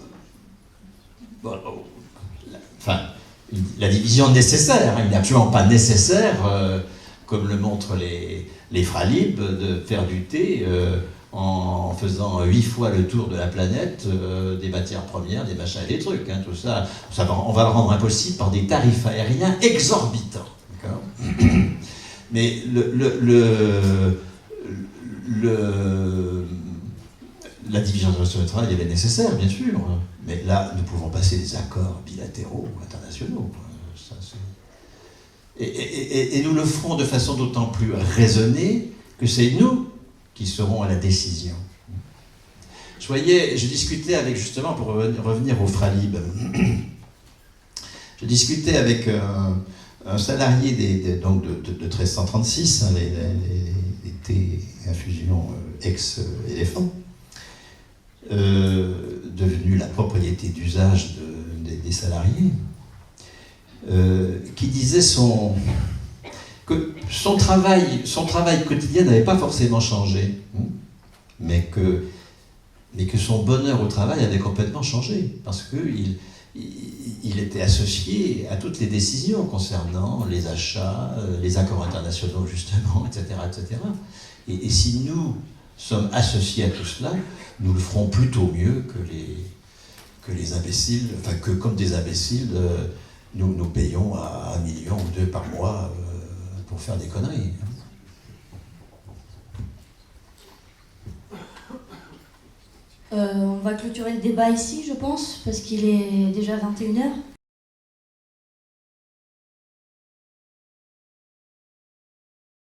bon, la division nécessaire, il n'est absolument pas nécessaire, comme le montrent les fralibes, de faire du thé en faisant 8 fois le tour de la planète, des matières premières, des machins et des trucs. Tout ça, on va le rendre impossible par des tarifs aériens exorbitants. Mais la division internationale du travail, elle est nécessaire, bien sûr. Mais là, nous pouvons passer des accords bilatéraux ou internationaux. Ça, et nous le ferons de façon d'autant plus raisonnée que c'est nous qui serons à la décision. Je discutais avec, justement, pour revenir au Fralib, je discutais avec un salarié de 1336, hein, les thés infusion ex-éléphant, devenu la propriété d'usage des salariés, qui disait que son travail quotidien n'avait pas forcément changé, mais que son bonheur au travail avait complètement changé, parce qu'il était associé à toutes les décisions concernant les achats, les accords internationaux justement, etc. etc. Et si nous sommes associés à tout cela, nous le ferons plutôt mieux que les imbéciles, enfin que comme des imbéciles, nous payons à 1 million ou 2 par mois pour faire des conneries. On va clôturer le débat ici, je pense, parce qu'il est déjà 21h.